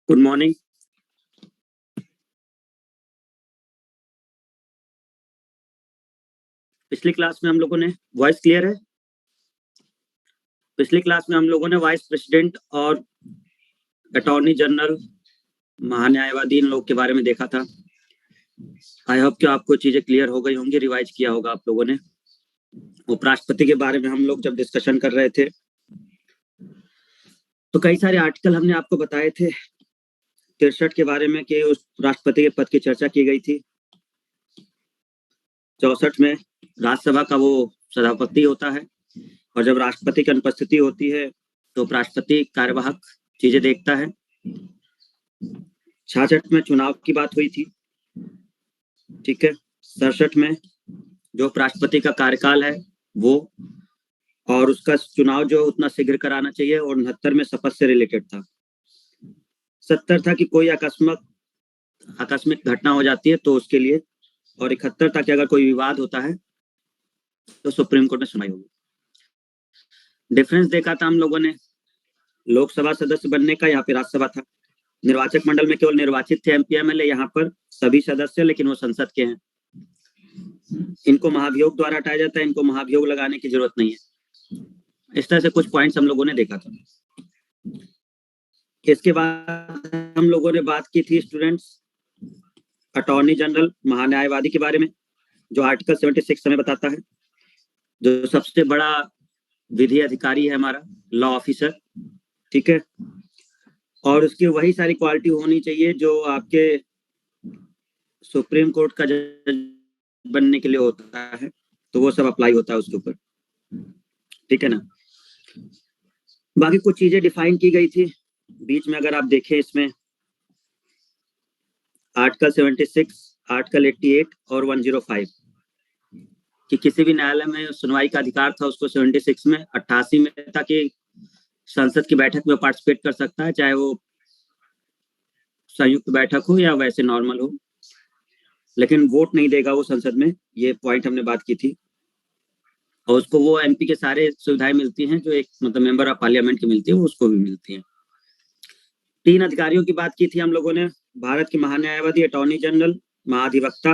Good morning. पिछली class में हम लोगों ने वॉइस क्लियर है? पिछली क्लास में हम लोगों ने वाइस प्रेसिडेंट और अटॉर्नी जनरल, महान्यायवादी इन लोग के बारे में देखा था। आई होप कि आपको चीजें क्लियर हो गई होंगी, रिवाइज किया होगा आप लोगों ने। उपराष्ट्रपति के बारे में हम लोग जब डिस्कशन कर रहे थे तो कई सारे आर्टिकल हमने आपको बताए थे 63 के बारे में कि उस राष्ट्रपति के पद की चर्चा की गई थी। 64 में राज्यसभा का वो सभापति होता है और जब राष्ट्रपति की अनुपस्थिति होती है तो उपराष्ट्रपति कार्यवाहक चीजें देखता है। 66 में चुनाव की बात हुई थी, ठीक है। 67 में जो उपराष्ट्रपति का कार्यकाल है वो और उसका चुनाव जो उतना शीघ्र कराना चाहिए, और 69 में शपथ से रिलेटेड था। 70 था कि कोई आकस्मिक घटना हो जाती है तो उसके लिए, और 71 था कि अगर कोई विवाद होता है तो सुप्रीम कोर्ट में सुनवाई होगी। डिफरेंस देखा था हम लोगों ने लोकसभा सदस्य बनने का, यहाँ पे राज्यसभा था। निर्वाचक मंडल में केवल निर्वाचित थे एमपी एमएलए, यहाँ पर सभी सदस्य, लेकिन वो संसद के हैं। इनको महाभियोग द्वारा हटाया जाता है, इनको महाभियोग लगाने की जरूरत नहीं है। इस तरह से कुछ पॉइंट्स हम लोगों ने देखा था। इसके बाद हम लोगों ने बात की थी स्टूडेंट्स अटॉर्नी जनरल, महान्यायवादी के बारे में, जो आर्टिकल 76 हमें बताता है, जो सबसे बड़ा विधि अधिकारी है हमारा, लॉ ऑफिसर, ठीक है। और उसकी वही सारी क्वालिटी होनी चाहिए जो आपके सुप्रीम कोर्ट का जज बनने के लिए होता है, तो वो सब अप्लाई होता है उसके ऊपर, ठीक है ना। बाकी कुछ चीजें डिफाइन की गई थी बीच में, अगर आप देखें इसमें आर्टिकल 76, आर्टिकल 88 और 105 कि किसी भी न्यायालय में सुनवाई का अधिकार था उसको 76 में। 88 में था कि संसद की बैठक में पार्टिसिपेट कर सकता है, चाहे वो संयुक्त बैठक हो या वैसे नॉर्मल हो, लेकिन वोट नहीं देगा वो संसद में। ये पॉइंट हमने बात की थी। और उसको वो एमपी के सारे सुविधाएं मिलती हैं जो एक मतलब मेंबर ऑफ पार्लियामेंट की मिलती है, वो उसको भी मिलती हैं। 3 अधिकारियों की बात की थी हम लोगों ने, भारत के महान्यायवादी, अटॉर्नी जनरल, महाधिवक्ता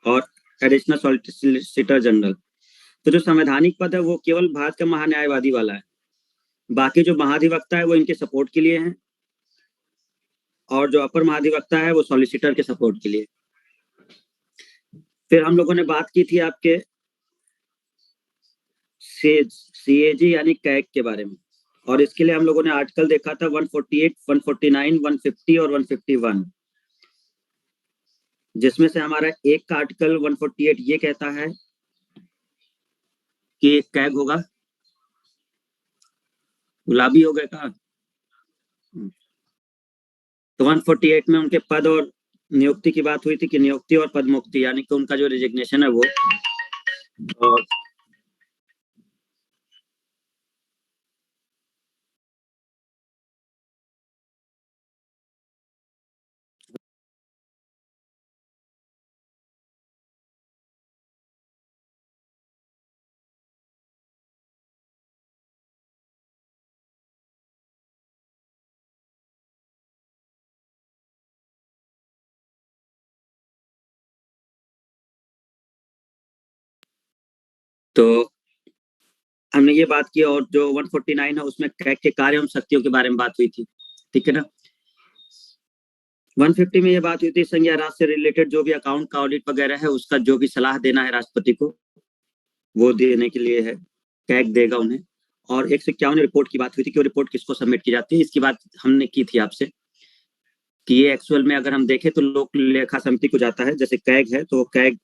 और एडिशनल सॉलिसिटर जनरल। तो जो संवैधानिक पद है वो केवल भारत का महान्यायवादी वाला है, बाकी जो महाधिवक्ता है वो इनके सपोर्ट के लिए है, और जो अपर महाधिवक्ता है वो सॉलिसिटर के सपोर्ट के लिए। फिर हम लोगों ने बात की थी आपके सीएजी यानी कैग के बारे में, और इसके लिए हम लोगों ने आर्टिकल देखा था 148, 149, 150 और 151, जिसमें से हमारा एक का आर्टिकल 148 ये कहता है कि एक कैग होगा। गुलाबी हो गए का। तो 148 में उनके पद और नियुक्ति की बात हुई थी कि नियुक्ति और पद मुक्ति, यानी कि उनका जो रिजिग्नेशन है वो, और तो हमने ये बात की, और जो 149 है उसमें कैग के कार्य एवं शक्तियों के बारे में बात हुई थी, ठीक है ना। 150 में ये बात हुई थी संघीय राज से रिलेटेड जो भी अकाउंट का ऑडिट वगैरह है उसका जो भी सलाह देना है राष्ट्रपति को, वो देने के लिए है, कैग देगा उन्हें। और 151 रिपोर्ट की बात हुई थी कि वो रिपोर्ट किसको सबमिट की जाती है। इसकी बात हमने की थी आपसे कि ये एक्चुअल में अगर हम देखें तो लोक लेखा समिति को जाता है, जैसे कैग है तो कैग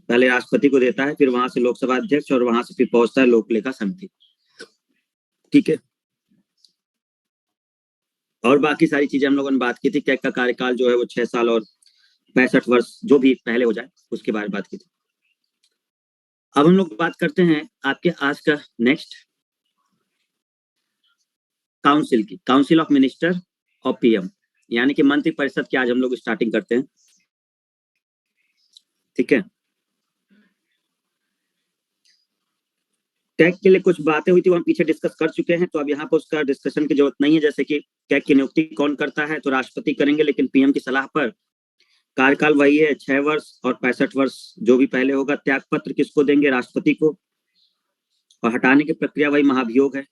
पहले राष्ट्रपति को देता है, फिर वहां से लोकसभा अध्यक्ष, और वहां से फिर पहुंचता है लोक लेखा समिति, ठीक है। और बाकी सारी चीजें हम लोगों ने बात की थी। कैग का कार्यकाल जो है वो 6 साल और 65 वर्ष जो भी पहले हो जाए उसके बारे में बात की थी। अब हम लोग बात करते हैं आपके आज का नेक्स्ट काउंसिल की, council of minister of PM, यानी कि मंत्री परिषद की आज हम लोग स्टार्टिंग करते हैं, ठीक है। कैग के लिए कुछ बातें हुई थी, वो हम पीछे डिस्कस कर चुके हैं, तो अब यहाँ पर उसका डिस्कशन की जरूरत नहीं है। जैसे कि कैग की नियुक्ति कौन करता है, तो राष्ट्रपति करेंगे, लेकिन पीएम की सलाह पर। कार्यकाल वही है 6 वर्ष और 65 वर्ष जो भी पहले होगा। त्याग पत्र किसको देंगे, राष्ट्रपति को। और हटाने की प्रक्रिया वही महाभियोग है।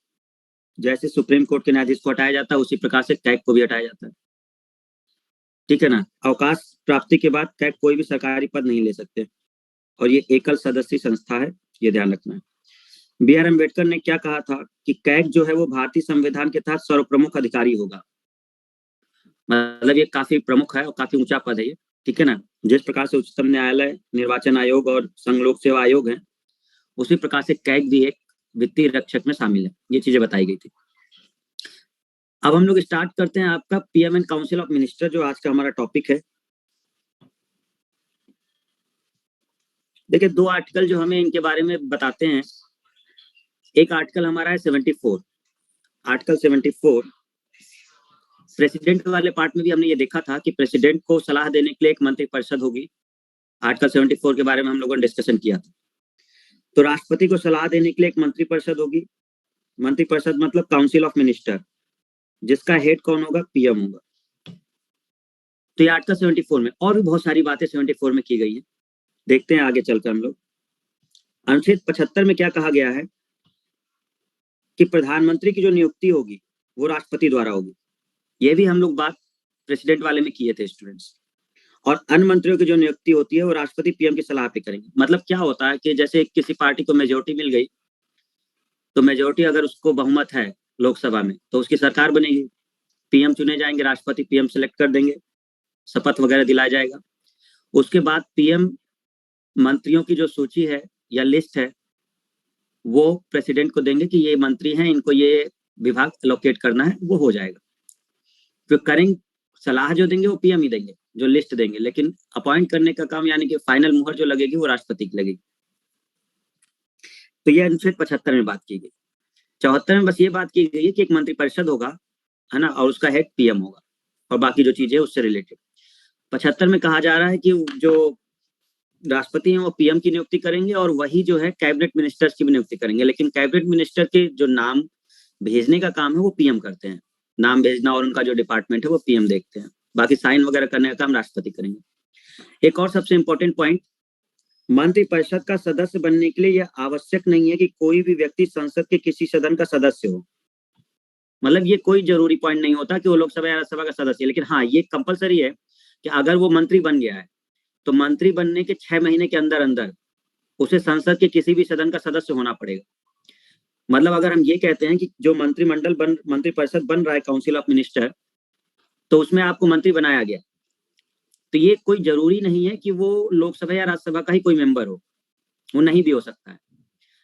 जैसे सुप्रीम कोर्ट के न्यायाधीश को हटाया जाता है, उसी प्रकार से कैग को भी हटाया जाता है, ठीक है ना। अवकाश प्राप्ति के बाद कैग कोई भी सरकारी पद नहीं ले सकते, और ये एकल सदस्यीय संस्था है, ये ध्यान रखना है। बी आर अम्बेडकर ने क्या कहा था कि कैग जो है वो भारतीय संविधान के तहत सर्वप्रमुख अधिकारी होगा। मतलब ये काफी प्रमुख है और काफी ऊंचा पद है ये, ठीक है ना। जिस प्रकार से उच्चतम न्यायालय, निर्वाचन आयोग और संघ लोक सेवा आयोग है, उसी प्रकार से कैग भी एक वित्तीय रक्षक में शामिल है। ये चीजें बताई गई थी। अब हम लोग स्टार्ट करते हैं आपका PM and council of minister, जो आज का हमारा टॉपिक है। देखिए, 2 आर्टिकल जो हमें इनके बारे में बताते हैं। एक आर्टिकल हमारा है 74, आर्टिकल 74। प्रेसिडेंट वाले पार्ट में भी हमने ये देखा था कि प्रेसिडेंट को सलाह देने के लिए एक मंत्रिपरिषद होगी। आर्टिकल 74 के बारे में हम लोगों ने डिस्कशन किया था। तो राष्ट्रपति को सलाह देने के लिए एक मंत्रिपरिषद होगी। मंत्रिपरिषद मतलब काउंसिल ऑफ मिनिस्टर, जिसका हेड कौन होगा, पीएम होगा। तो ये आर्टिकल 74 में और भी बहुत सारी बातें 74 में की गई है। देखते हैं आगे चलकर हम लोग। अनुच्छेद 75 में क्या कहा गया है कि प्रधानमंत्री की जो नियुक्ति होगी वो राष्ट्रपति द्वारा होगी। ये भी हम लोग बात प्रेसिडेंट वाले में किए थे स्टूडेंट्स। और अन्य मंत्रियों की जो नियुक्ति होती है वो राष्ट्रपति पीएम की सलाह पे करेंगे। मतलब क्या होता है कि जैसे किसी पार्टी को मेजोरिटी मिल गई, तो मेजोरिटी अगर उसको बहुमत है लोकसभा में, तो उसकी सरकार बनेगी। पीएम चुने जाएंगे, राष्ट्रपति पीएम सेलेक्ट कर देंगे, शपथ वगैरह दिलाया जाएगा। उसके बाद पीएम मंत्रियों की जो सूची है या लिस्ट है वो प्रेसिडेंट को देंगे कि ये मंत्री हैं, इनको ये विभाग एलोकेट करना है, वो हो जाएगा। फिर करेंगे, सलाह जो देंगे वो पीएम ही देंगे, जो लिस्ट देंगे, लेकिन अपॉइंट करने का काम यानी कि फाइनल मुहर जो लगेगी वो राष्ट्रपति की लगेगी। तो ये अनुच्छेद 75 में बात की गई। 74 में बस ये बात की गई है कि एक मंत्रिपरिषद होगा, है ना, और उसका हेड पीएम होगा, और बाकी जो चीजें उससे रिलेटेड। 75 में कहा जा रहा है कि जो राष्ट्रपति हैं वो पीएम की नियुक्ति करेंगे, और वही जो है कैबिनेट मिनिस्टर्स की भी नियुक्ति करेंगे। लेकिन कैबिनेट मिनिस्टर के जो नाम भेजने का काम है वो पीएम करते हैं। नाम भेजना और उनका जो डिपार्टमेंट है वो पीएम देखते हैं। बाकी साइन वगैरह करने का काम राष्ट्रपति करेंगे। एक और सबसे इंपॉर्टेंट पॉइंट, मंत्रिपरिषद का सदस्य बनने के लिए यह आवश्यक नहीं है कि कोई भी व्यक्ति संसद के किसी सदन का सदस्य हो। मतलब ये कोई जरूरी पॉइंट नहीं होता कि वो लोकसभा या राज्यसभा का सदस्य है, लेकिन हाँ ये कंपलसरी है कि अगर वो मंत्री बन गया है तो मंत्री बनने के 6 महीने के अंदर अंदर उसे संसद के किसी भी सदन का सदस्य होना पड़ेगा। मतलब अगर हम ये कहते हैं कि जो मंत्रिपरिषद बन रहा है काउंसिल ऑफ मिनिस्टर, तो उसमें आपको मंत्री बनाया गया, तो ये कोई जरूरी नहीं है कि वो लोकसभा या राज्यसभा का ही कोई मेंबर हो, वो नहीं भी हो सकता है।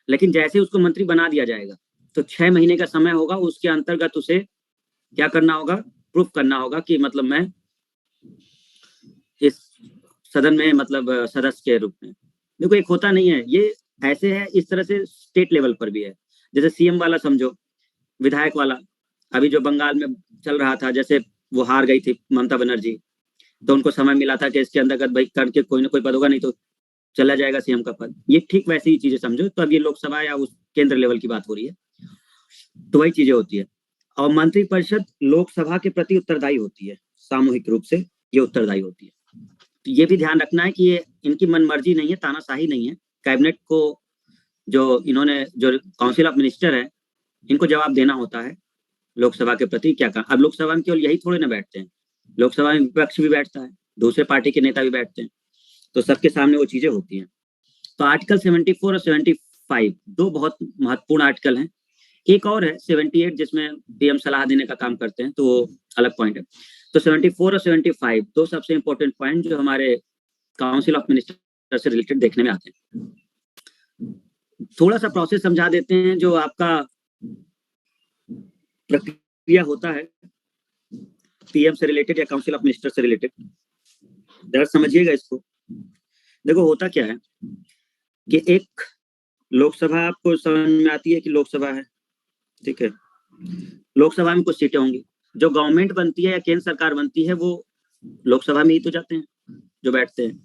लेकिन जैसे उसको मंत्री बना दिया जाएगा तो 6 महीने का समय होगा, उसके अंतर्गत उसे क्या करना होगा, प्रूफ करना होगा कि मतलब मैं इस सदन में मतलब सदस्य के रूप में। देखो एक होता नहीं है, ये ऐसे है, इस तरह से स्टेट लेवल पर भी है। जैसे सीएम वाला समझो, विधायक वाला अभी जो बंगाल में चल रहा था, जैसे वो हार गई थी ममता बनर्जी, तो उनको समय मिला था कि इसके अंतर्गत भाई करके कोई ना कोई पद होगा, नहीं तो चला जाएगा सीएम का पद। ये ठीक वैसी ही चीजें समझो। तो अब ये लोकसभा या उस केंद्र लेवल की बात हो रही है, तो वही चीजें होती है। और मंत्रिपरिषद लोकसभा के प्रति उत्तरदायी होती है, सामूहिक रूप से ये उत्तरदायी होती है। तो ये भी ध्यान रखना है कि ये इनकी मनमर्जी नहीं है, तानाशाही नहीं है। कैबिनेट को जो इन्होंने जो काउंसिल ऑफ मिनिस्टर है, इनको जवाब देना होता है लोकसभा के प्रति क्या कहा। अब लोकसभा में केवल यही थोड़े ना बैठते हैं, लोकसभा में विपक्ष भी बैठता है, दूसरे पार्टी के नेता भी बैठते हैं, तो सबके सामने वो चीजें होती हैं। तो आर्टिकल 74 और 75 दो बहुत महत्वपूर्ण आर्टिकल हैं। एक और है 78 जिसमें पीएम सलाह देने का काम करते हैं, तो वो अलग पॉइंट है। तो 74 और 75 दो सबसे इंपॉर्टेंट पॉइंट जो हमारे काउंसिल ऑफ मिनिस्टर से रिलेटेड देखने में आते हैं। थोड़ा सा प्रोसेस समझा देते हैं जो आपका प्रक्रिया होता है पीएम से रिलेटेड या काउंसिल ऑफ मिनिस्टर से रिलेटेड, जरा समझिएगा इसको। देखो होता क्या है कि एक लोकसभा आपको समझ में आती है कि लोकसभा है, ठीक है। लोकसभा में कुछ सीटें होंगी, जो गवर्नमेंट बनती है या केंद्र सरकार बनती है वो लोकसभा में ही तो जाते हैं जो बैठते हैं।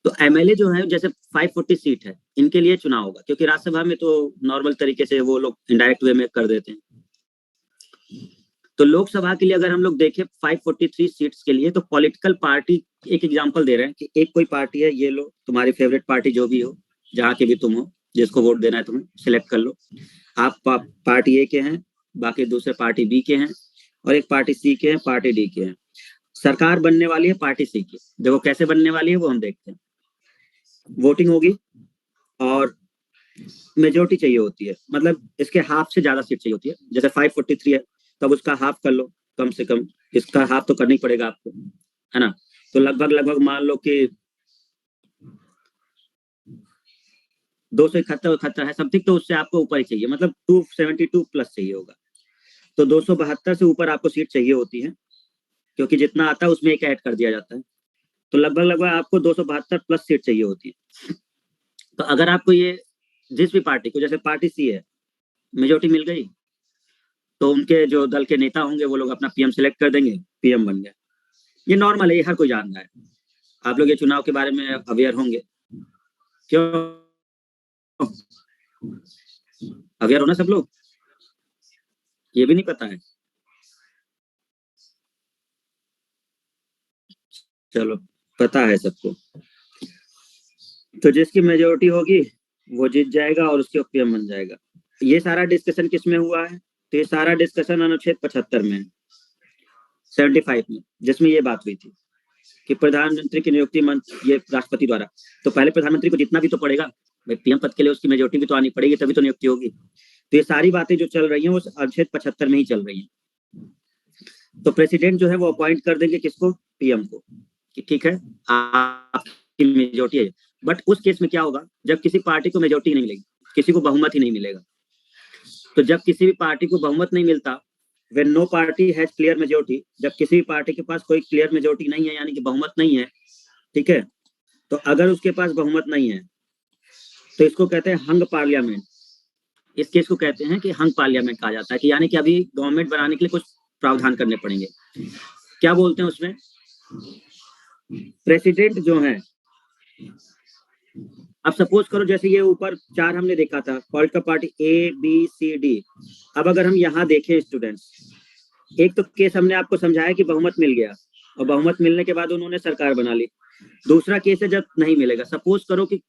तो एमएलए जो है जैसे 540 सीट है, इनके लिए चुनाव होगा, क्योंकि राज्यसभा में तो नॉर्मल तरीके से वो लोग इनडायरेक्ट वे में कर देते हैं। तो लोकसभा के लिए अगर हम लोग देखें 543 सीट्स के लिए, तो पॉलिटिकल पार्टी, एक एग्जांपल दे रहे हैं कि एक कोई पार्टी है, ये लो तुम्हारी फेवरेट पार्टी जो भी हो, जहां के भी तुम हो, जिसको वोट देना है तुम्हें सिलेक्ट कर लो। आप पार्टी ए के हैं, बाकी दूसरे पार्टी बी के हैं, और एक पार्टी सी के हैं, पार्टी डी के हैं। सरकार बनने वाली है पार्टी सी की। देखो कैसे बनने वाली है वो हम देखते हैं। वोटिंग होगी और मेजोरिटी चाहिए होती है, मतलब इसके हाफ से ज्यादा सीट चाहिए होती है। जैसे 543 है, तब उसका हाफ कर लो, कम से कम इसका हाफ तो करना ही पड़ेगा आपको, है ना। तो लगभग मान लो कि 271 है समथिंग, तो उससे आपको ऊपर ही चाहिए, मतलब 272 प्लस चाहिए होगा। तो 272 से ऊपर आपको सीट चाहिए होती है, क्योंकि जितना आता है उसमें एक ऐड कर दिया जाता है। तो लगभग आपको 272 प्लस सीट चाहिए होती है। तो अगर आपको ये जिस भी पार्टी को, जैसे पार्टी सी है, मेजोरिटी मिल गई, तो उनके जो दल के नेता होंगे वो लोग अपना पीएम सिलेक्ट कर देंगे, पीएम बन गया। ये नॉर्मल है, ये हर कोई जान रहा है। आप लोग ये चुनाव के बारे में अवेयर होंगे, क्यों अवेयर होना सब लोग, ये भी नहीं पता है। चलो पता है सबको। तो जिसकी मेजोरिटी होगी वो जीत जाएगा और उसके पीएम बन जाएगा। ये सारा डिस्कशन किस में हुआ है? तो ये सारा डिस्कशन अनुच्छेद 75 में, 75 में, जिसमें ये बात हुई थी कि प्रधानमंत्री की नियुक्ति ये राष्ट्रपति द्वारा। तो पहले प्रधानमंत्री को जितना भी तो पड़ेगा भाई, पीएम पद के लिए उसकी मेजोरिटी भी तो आनी पड़ेगी, तभी तो नियुक्ति होगी। तो ये सारी बातें जो चल रही हैं वो अनुच्छेद 75 में ही चल रही हैं। तो प्रेसिडेंट जो है वो अपॉइंट कर देंगे किसको? पीएम को, कि ठीक है आपकी मेजोरिटी है। बट उस केस में क्या होगा, जब किसी पार्टी को मेजोरिटी नहीं मिलेगी, किसी को बहुमत ही नहीं मिलेगा। तो जब किसी भी पार्टी को बहुमत नहीं मिलता, when no party has clear majority, जब किसी भी पार्टी के पास कोई क्लियर मेजोरिटी नहीं है, यानी कि बहुमत नहीं है, ठीक है, तो अगर उसके पास बहुमत नहीं है तो इसको कहते हैं हंग पार्लियामेंट। इस केस को कहते हैं कि हंग पार्लियामेंट कहा जाता है, कि यानी कि अभी गवर्नमेंट बनाने के लिए कुछ प्रावधान करने पड़ेंगे। क्या बोलते हैं उसमें? प्रेसिडेंट जो है, अब सपोज करो जैसे ये ऊपर 4 हमने देखा था, political party A B C D. अब अगर हम यहाँ देखें स्टूडेंट्स, एक तो केस हमने आपको समझाया कि बहुमत मिल गया, और बहुमत मिलने के बाद उन्होंने सरकार बना ली। दूसरा केस है जब नहीं मिलेगा। सपोज करो कि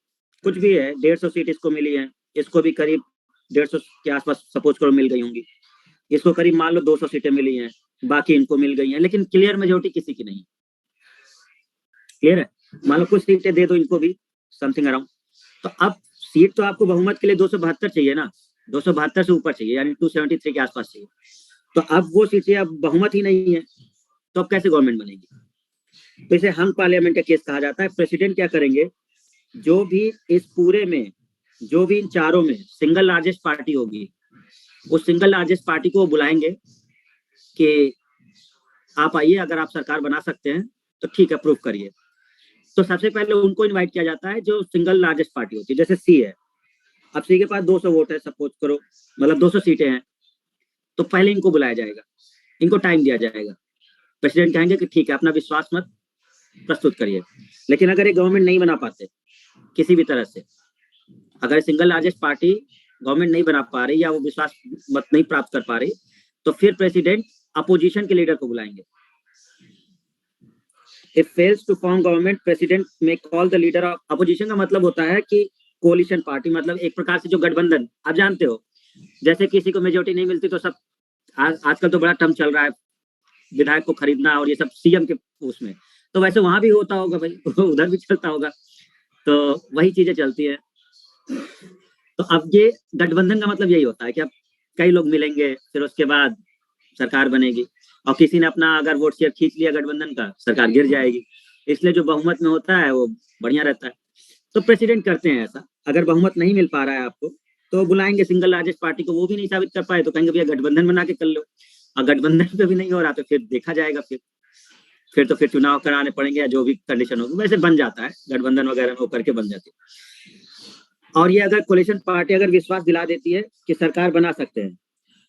कुछ भी है, 150 सीट इसको मिली है, इसको भी करीब 150 के आसपास सपोज करो मिल गई होंगी, इसको करीब मान लो 200 सीटें मिली हैं, बाकी इनको मिल गई हैं, लेकिन क्लियर मेजोरिटी किसी की नहीं। क्लियर है? मान लो कुछ सीटें दे दो इनको भी, समथिंग अराउंड। तो अब सीट तो आपको बहुमत के लिए 272 चाहिए ना, 272 से ऊपर चाहिए, यानी 273 के आसपास चाहिए। तो अब वो सीटें अब बहुमत ही नहीं है, तो अब कैसे गवर्नमेंट बनेगी? तो इसे हंग पार्लियामेंट का केस कहा जाता है। प्रेसिडेंट क्या करेंगे, जो भी इस पूरे में, जो भी इन चारों में सिंगल लार्जेस्ट पार्टी होगी, उस सिंगल लार्जेस्ट पार्टी को बुलाएंगे कि आप आइए, अगर आप सरकार बना सकते हैं तो ठीक है, प्रूव करिए। तो सबसे पहले उनको इनवाइट किया जाता है जो सिंगल लार्जेस्ट पार्टी होती है। जैसे सी है, अब सी के पास 200 वोट है सपोज करो, मतलब 200 सीटें हैं, तो पहले इनको बुलाया जाएगा, इनको टाइम दिया जाएगा। प्रेसिडेंट कहेंगे कि ठीक है, अपना विश्वास मत प्रस्तुत करिए। लेकिन अगर ये गवर्नमेंट नहीं बना पाते किसी भी तरह से, अगर सिंगल लार्जेस्ट पार्टी गवर्नमेंट नहीं बना पा रही या वो विश्वास मत नहीं प्राप्त कर पा रही, तो फिर प्रेसिडेंट अपोजिशन के लीडर को बुलाएंगे। If fails to form government, president may call the leader of opposition। का मतलब होता है कि कोलिशन पार्टी, मतलब एक प्रकार से जो गठबंधन, आप जानते हो, जैसे किसी को मेजोरिटी नहीं मिलती तो सब आजकल तो बड़ा टर्म चल रहा है विधायक को खरीदना और ये सब सीएम के उसमें, तो वैसे वहां भी होता होगा भाई उधर भी चलता होगा, तो वही चीजें चलती है। तो अब ये गठबंधन का मतलब यही होता है कि अब कई लोग मिलेंगे, फिर उसके बाद सरकार बनेगी, और किसी ने अपना अगर वोट शेयर खींच लिया गठबंधन का, सरकार गिर जाएगी। इसलिए जो बहुमत में होता है वो बढ़िया रहता है। तो प्रेसिडेंट करते हैं ऐसा। अगर बहुमत नहीं मिल पा रहा है आपको, तो बुलाएंगे सिंगल लार्जेस्ट पार्टी को, वो भी नहीं साबित कर पाए तो कहेंगे भैया गठबंधन बना के कर लो। और गठबंधन पे भी नहीं हो रहा तो फिर देखा जाएगा, फिर चुनाव कराने पड़ेंगे, या जो भी कंडीशन होगी वैसे बन जाता है, गठबंधन वगैरह में होकर के बन जाती है। और ये अगर कोलिशन पार्टी अगर विश्वास दिला देती है कि सरकार बना सकते हैं,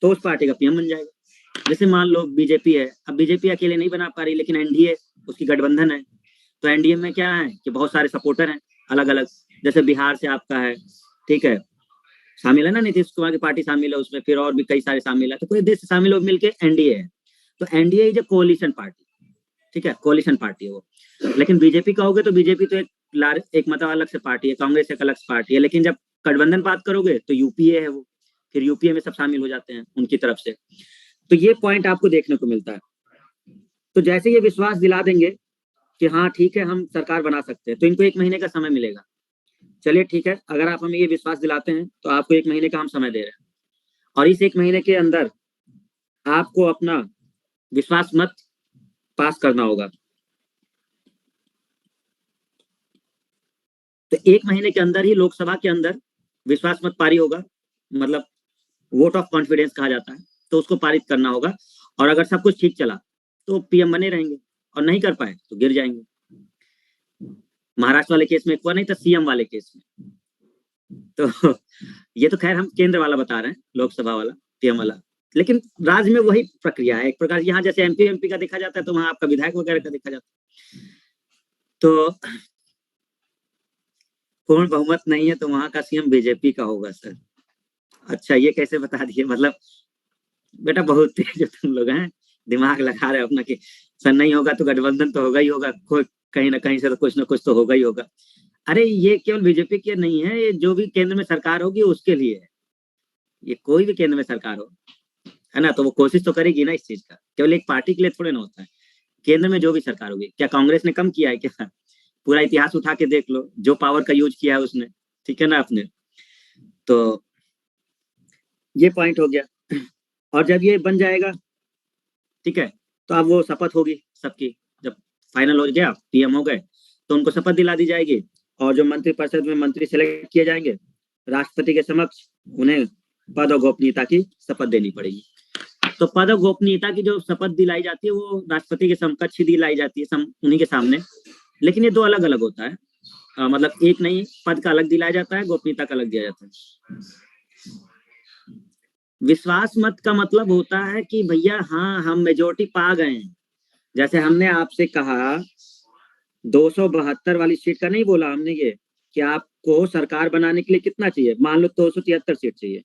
तो उस पार्टी का पीएम बन जाएगा। जैसे मान लो बीजेपी है, अब बीजेपी अकेले नहीं बना पा रही, लेकिन एनडीए उसकी गठबंधन है, तो एनडीए में क्या है कि बहुत सारे सपोर्टर हैं अलग अलग, जैसे बिहार से आपका है, ठीक है, शामिल है ना, नीतीश कुमार की पार्टी शामिल है उसमें, फिर और भी कई सारे शामिल है, तो पूरे देश से शामिल लोग मिलकर एनडीए है। तो एनडीए इज ए कोalition पार्टी, ठीक है, कोalition पार्टी है वो। लेकिन बीजेपी कहोगे तो बीजेपी तो एक मतलब अलग से पार्टी है, कांग्रेस एक अलग से पार्टी है, लेकिन जब गठबंधन बात करोगे तो यूपीए है वो, फिर यूपीए में सब शामिल हो जाते हैं उनकी तरफ से। तो ये पॉइंट आपको देखने को मिलता है। तो जैसे ये विश्वास दिला देंगे कि हाँ ठीक है हम सरकार बना सकते हैं, तो इनको 1 महीने का समय मिलेगा। चलिए ठीक है, अगर आप हमें ये विश्वास दिलाते हैं तो आपको 1 महीने का हम समय दे रहे हैं, और इस 1 महीने के अंदर आपको अपना विश्वास मत पास करना होगा। तो 1 महीने के अंदर ही लोकसभा के अंदर विश्वास मत पारित होगा, मतलब वोट ऑफ कॉन्फिडेंस कहा जाता है, तो उसको पारित करना होगा। और अगर सब कुछ ठीक चला तो पीएम बने रहेंगे, और नहीं कर पाए तो गिर जाएंगे। महाराष्ट्र वाले केस में एक हुआ नहीं था, सीएम वाले केस में। तो ये तो खैर हम केंद्र वाला बता रहे हैं, लोकसभा वाला, पीएम वाला, लेकिन राज्य में वही प्रक्रिया है एक प्रकार। यहाँ जैसे एमपी का देखा जाता है, तो वहां आपका विधायक वगैरह का देखा जाता है। तो पूर्ण बहुमत नहीं है तो वहां का सीएम बीजेपी का होगा सर। अच्छा, ये कैसे बता दिए, मतलब बेटा बहुत तेज हो तुम लोग हैं, दिमाग लगा रहे हो अपना कि सर नहीं होगा तो गठबंधन तो होगा ही होगा, कोई कहीं ना कहीं से तो कुछ ना कुछ तो होगा ही होगा। अरे ये केवल बीजेपी के नहीं है, ये जो भी केंद्र में सरकार होगी उसके लिए है। ये कोई भी केंद्र में सरकार हो, है ना, तो वो कोशिश तो करेगी ना इस चीज का, केवल एक पार्टी के लिए थोड़े ना होता है। केंद्र में जो भी सरकार होगी, क्या कांग्रेस ने कम किया है क्या? पूरा इतिहास उठा के देख लो, जो पावर का यूज किया है उसने, ठीक है ना आपने। तो ये पॉइंट हो गया। और जब ये बन जाएगा, ठीक है, तो अब वो शपथ होगी सबकी, जब फाइनल हो गया पीएम हो गए तो उनको शपथ दिला दी जाएगी, और जो मंत्रिपरिषद में मंत्री सेलेक्ट किए जाएंगे, राष्ट्रपति के समक्ष उन्हें पद और गोपनीयता की शपथ देनी पड़ेगी। तो पद और गोपनीयता की जो शपथ दिलाई जाती है वो राष्ट्रपति के समकक्ष ही दिलाई जाती है, उन्हीं के सामने। लेकिन ये दो अलग अलग होता है, मतलब एक नहीं, पद का अलग दिलाया जाता है, गोपनीयता का अलग दिया जाता है। विश्वास मत का मतलब होता है कि भैया हाँ हम मेजोरिटी पा गए हैं। जैसे हमने आपसे कहा 272 वाली सीट का नहीं बोला हमने, ये कि आपको सरकार बनाने के लिए कितना चाहिए, मान लो 273 सीट चाहिए।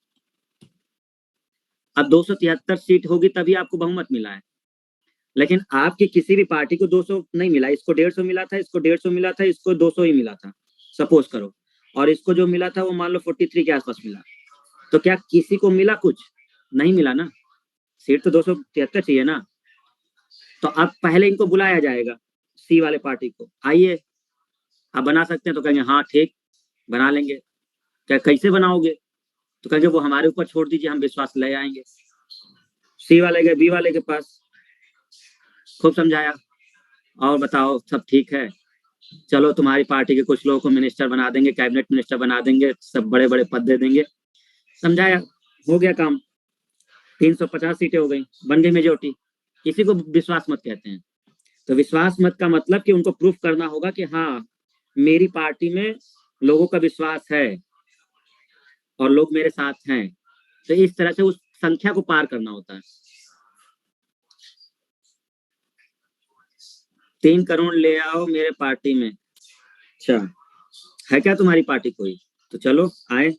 अब 273 सीट होगी तभी आपको बहुमत मिला है, लेकिन आपकी किसी भी पार्टी को 200 नहीं मिला, इसको 150 मिला था, इसको 150 मिला था, इसको 200 ही मिला था, सपोज करो, और इसको जो मिला था वो मान लो 43 के आसपास मिला। तो क्या किसी को मिला? कुछ नहीं मिला ना, सीट तो 273 चाहिए ना। तो अब पहले इनको बुलाया जाएगा, सी वाले पार्टी को, आइए आप बना सकते हैं, तो कहेंगे हाँ ठीक बना लेंगे। क्या कैसे बनाओगे? तो कहेंगे वो हमारे ऊपर छोड़ दीजिए, हम विश्वास ले आएंगे। सी वाले गए बी वाले के पास, खूब समझाया, और बताओ सब ठीक है, चलो तुम्हारी पार्टी के कुछ लोगों को मिनिस्टर बना देंगे, कैबिनेट मिनिस्टर बना देंगे, सब बड़े बड़े पद दे देंगे। समझाया, हो गया काम, 350 सीटें हो गई, बन गई मेजोरिटी। इसी को विश्वास मत कहते हैं। तो विश्वास मत का मतलब कि उनको प्रूफ करना होगा कि हाँ मेरी पार्टी में लोगों का विश्वास है और लोग मेरे साथ हैं। तो इस तरह से उस संख्या को पार करना होता है। 3 करोड़ ले आओ मेरे पार्टी में। अच्छा, है क्या तुम्हारी पार्टी कोई? तो चलो आए,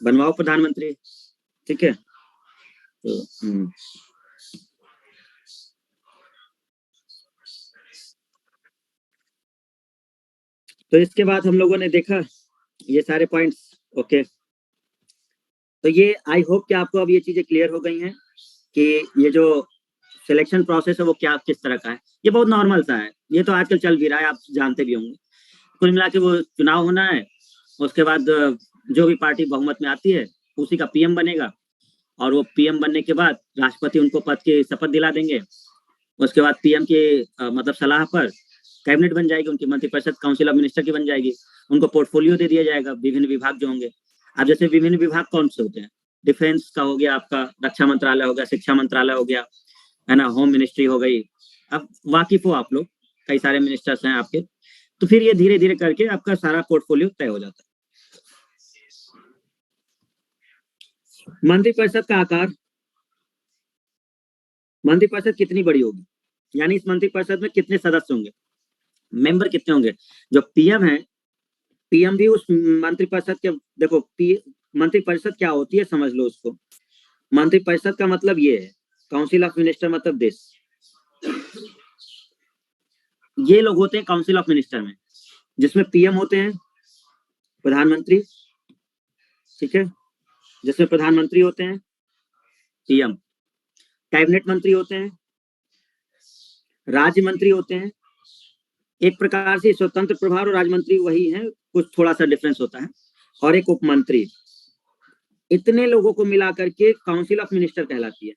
बनवाओ प्रधानमंत्री, ठीक है। तो तो इसके बाद हम लोगों ने देखा ये सारे पॉइंट्स, ओके। तो ये आई होप कि आपको अब ये चीजें क्लियर हो गई हैं कि ये जो सिलेक्शन प्रोसेस है वो क्या किस तरह का है। ये बहुत नॉर्मल सा है, ये तो आजकल चल भी रहा है, आप जानते भी होंगे। कुल मिला के वो चुनाव होना है, उसके बाद जो भी पार्टी बहुमत में आती है उसी का पीएम बनेगा, और वो पीएम बनने के बाद राष्ट्रपति उनको पद की शपथ दिला देंगे। उसके बाद पीएम के मतलब सलाह पर कैबिनेट बन जाएगी, उनकी मंत्रिपरिषद काउंसिल ऑफ मिनिस्टर की बन जाएगी। उनको पोर्टफोलियो दे दिया जाएगा, विभिन्न विभाग जो होंगे। अब जैसे विभिन्न विभाग कौन से होते हैं, डिफेंस का हो गया, आपका रक्षा मंत्रालय हो गया, शिक्षा मंत्रालय हो गया, है ना, होम मिनिस्ट्री हो गई। अब वाकिफ हो आप लोग, कई सारे मिनिस्टर्स हैं आपके, तो फिर ये धीरे धीरे करके आपका सारा पोर्टफोलियो तय हो जाता है। मंत्रिपरिषद का आकार, मंत्रिपरिषद कितनी बड़ी होगी, यानी इस मंत्रिपरिषद में कितने सदस्य होंगे। मेंबर कितने होंगे? जो पीएम है, पीएम भी उस मंत्रिपरिषद के, देखो मंत्रिपरिषद क्या होती है समझ लो उसको। मंत्रिपरिषद का मतलब ये है, काउंसिल ऑफ मिनिस्टर मतलब देश, ये लोग होते हैं काउंसिल ऑफ मिनिस्टर में, जिसमें पीएम होते हैं, प्रधानमंत्री, ठीक है, जिसमें प्रधानमंत्री होते हैं, पीएम, कैबिनेट मंत्री होते हैं, राज्य मंत्री होते हैं, एक प्रकार से स्वतंत्र प्रभार और राज्य मंत्री वही है, कुछ थोड़ा सा डिफरेंस होता है, और एक उप मंत्री। इतने लोगों को मिलाकर के काउंसिल ऑफ मिनिस्टर कहलाती है।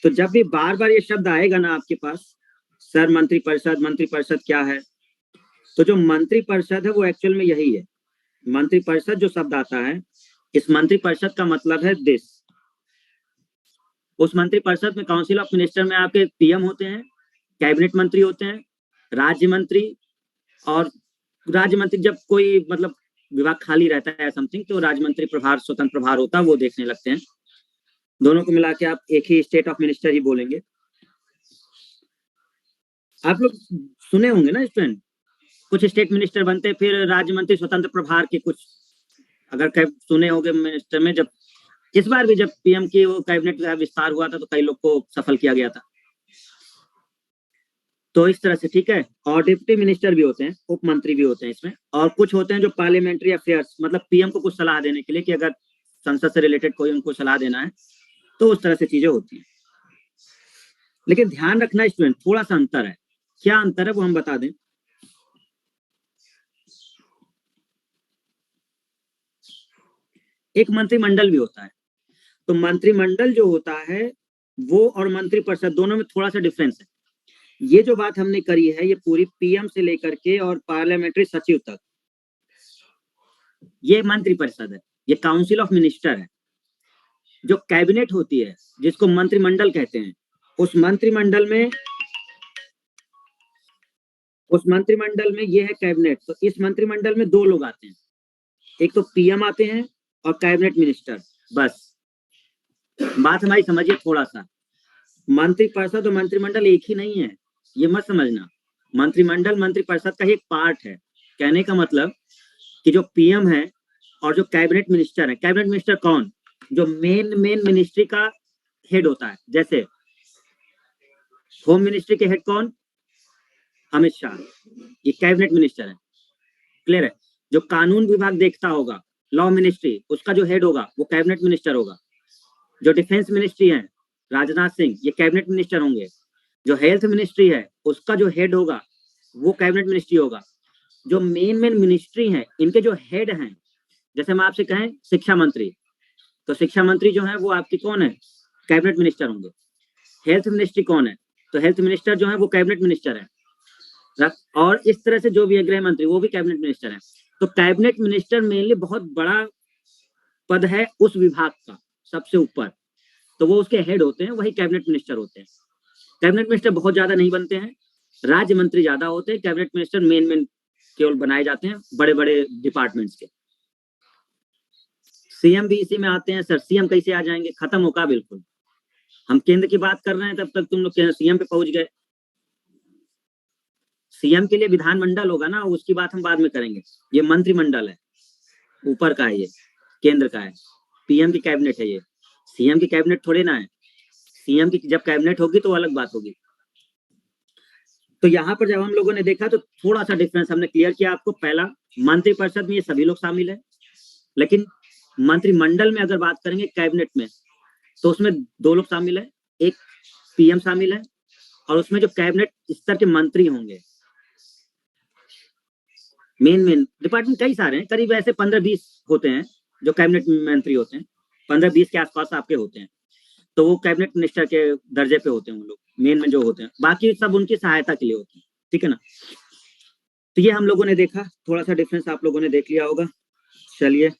तो जब भी बार बार ये शब्द आएगा ना आपके पास, सर मंत्रिपरिषद क्या है, तो जो मंत्रिपरिषद है वो एक्चुअल में यही है। मंत्रिपरिषद जो शब्द आता है, इस मंत्रिपरिषद का मतलब है देश। उस मंत्रिपरिषद में काउंसिल ऑफ मिनिस्टर में आपके पीएम होते हैं, कैबिनेट मंत्री होते हैं, राज्य मंत्री, और राज्य मंत्री जब कोई मतलब विभाग खाली रहता है समथिंग, तो राज्य मंत्री प्रभार, स्वतंत्र प्रभार होता है, वो देखने लगते हैं। दोनों को मिला के आप एक ही स्टेट ऑफ मिनिस्टर ही बोलेंगे। आप लोग सुने होंगे ना स्टूडेंट, कुछ स्टेट मिनिस्टर बनते हैं, फिर राज्य मंत्री स्वतंत्र प्रभार के कुछ, अगर सुने होंगे मिनिस्टर में, जब इस बार भी जब पीएम की वो कैबिनेट का विस्तार हुआ था तो कई लोग को सफल किया गया था। तो इस तरह से, ठीक है। और डिप्टी मिनिस्टर भी होते हैं, उप मंत्री भी होते हैं इसमें, और कुछ होते हैं जो पार्लियामेंट्री अफेयर्स, मतलब पीएम को कुछ सलाह देने के लिए, कि अगर संसद से रिलेटेड कोई उनको सलाह देना है, तो उस तरह से चीजें होती हैं। लेकिन ध्यान रखना स्टूडेंट, थोड़ा सा अंतर है। क्या अंतर है वो हम बता दें। एक मंत्रिमंडल भी होता है। तो मंत्रिमंडल जो होता है वो और मंत्रिपरिषद दोनों में थोड़ा सा डिफरेंस है। ये जो बात हमने करी है ये पूरी पीएम से लेकर के और पार्लियामेंट्री सचिव तक, ये मंत्रिपरिषद है, ये काउंसिल ऑफ मिनिस्टर है। जो कैबिनेट होती है जिसको मंत्रिमंडल कहते हैं, उस मंत्रिमंडल में ये है कैबिनेट। तो इस मंत्रिमंडल में दो लोग आते हैं, एक तो पीएम आते हैं और कैबिनेट मिनिस्टर, बस। बात हमारी समझिए थोड़ा सा, मंत्रिपरिषद और मंत्रिमंडल एक ही नहीं है, ये मत समझना। मंत्रिमंडल मंत्रिपरिषद का ही एक पार्ट है। कहने का मतलब कि जो पीएम है और जो कैबिनेट मिनिस्टर है, कैबिनेट मिनिस्टर कौन, जो मेन मिनिस्ट्री का हेड होता है। जैसे होम मिनिस्ट्री के हेड कौन, अमित शाह, ये कैबिनेट मिनिस्टर है, क्लियर है। जो कानून विभाग देखता होगा, लॉ मिनिस्ट्री, उसका जो हेड होगा वो कैबिनेट मिनिस्टर होगा। जो डिफेंस मिनिस्ट्री है, राजनाथ सिंह, ये कैबिनेट मिनिस्टर होंगे। जो हेल्थ मिनिस्ट्री है उसका जो हेड होगा वो कैबिनेट मिनिस्ट्री होगा। जो मेन मिनिस्ट्री है इनके जो हेड हैं, जैसे हम आपसे कहें शिक्षा मंत्री, तो शिक्षा मंत्री जो है वो आपकी कौन है, कैबिनेट मिनिस्टर होंगे। हेल्थ मिनिस्ट्री कौन है, तो हेल्थ मिनिस्टर जो है वो कैबिनेट मिनिस्टर है। और इस तरह से जो भी है गृह मंत्री, वो भी कैबिनेट मिनिस्टर है। तो कैबिनेट मिनिस्टर मेनली बहुत बड़ा पद है उस विभाग का, सबसे ऊपर, तो वो उसके हेड होते हैं, वही कैबिनेट मिनिस्टर होते हैं। कैबिनेट मिनिस्टर बहुत ज्यादा नहीं बनते हैं, राज्य मंत्री ज्यादा होते हैं। कैबिनेट मिनिस्टर मेन केवल बनाए जाते हैं बड़े बड़े डिपार्टमेंट्स के। सीएम भी इसी में आते हैं। सर सीएम कैसे आ जाएंगे, खत्म होगा बिल्कुल। हम केंद्र की बात कर रहे हैं तब तक तुम लोग सीएम पे पहुंच गए। सीएम के लिए विधानमंडल होगा ना, उसकी बात हम बाद में करेंगे। ये मंत्रिमंडल है, ऊपर का है, ये केंद्र का है। पीएम की कैबिनेट है ये, सीएम की कैबिनेट थोड़ी ना है। सीएम की जब कैबिनेट होगी तो अलग बात होगी। तो यहाँ पर जब हम लोगों ने देखा तो थोड़ा सा डिफरेंस हमने क्लियर किया आपको। पहला, मंत्रिपरिषद में ये सभी लोग शामिल है, लेकिन मंत्रिमंडल में अगर बात करेंगे कैबिनेट में, तो उसमें दो लोग शामिल है, एक पीएम शामिल है, और उसमें जो कैबिनेट स्तर के मंत्री होंगे, मेन डिपार्टमेंट कई सारे हैं, करीब ऐसे 15-20 होते हैं जो कैबिनेट मंत्री होते हैं। 15-20 के आसपास आपके होते हैं, तो वो कैबिनेट मिनिस्टर के दर्जे पे होते हैं वो लोग, मेन में जो होते हैं। बाकी सब उनकी सहायता के लिए होते हैं, ठीक है ना। तो ये हम लोगों ने देखा, थोड़ा सा डिफरेंस आप लोगों ने देख लिया होगा। चलिए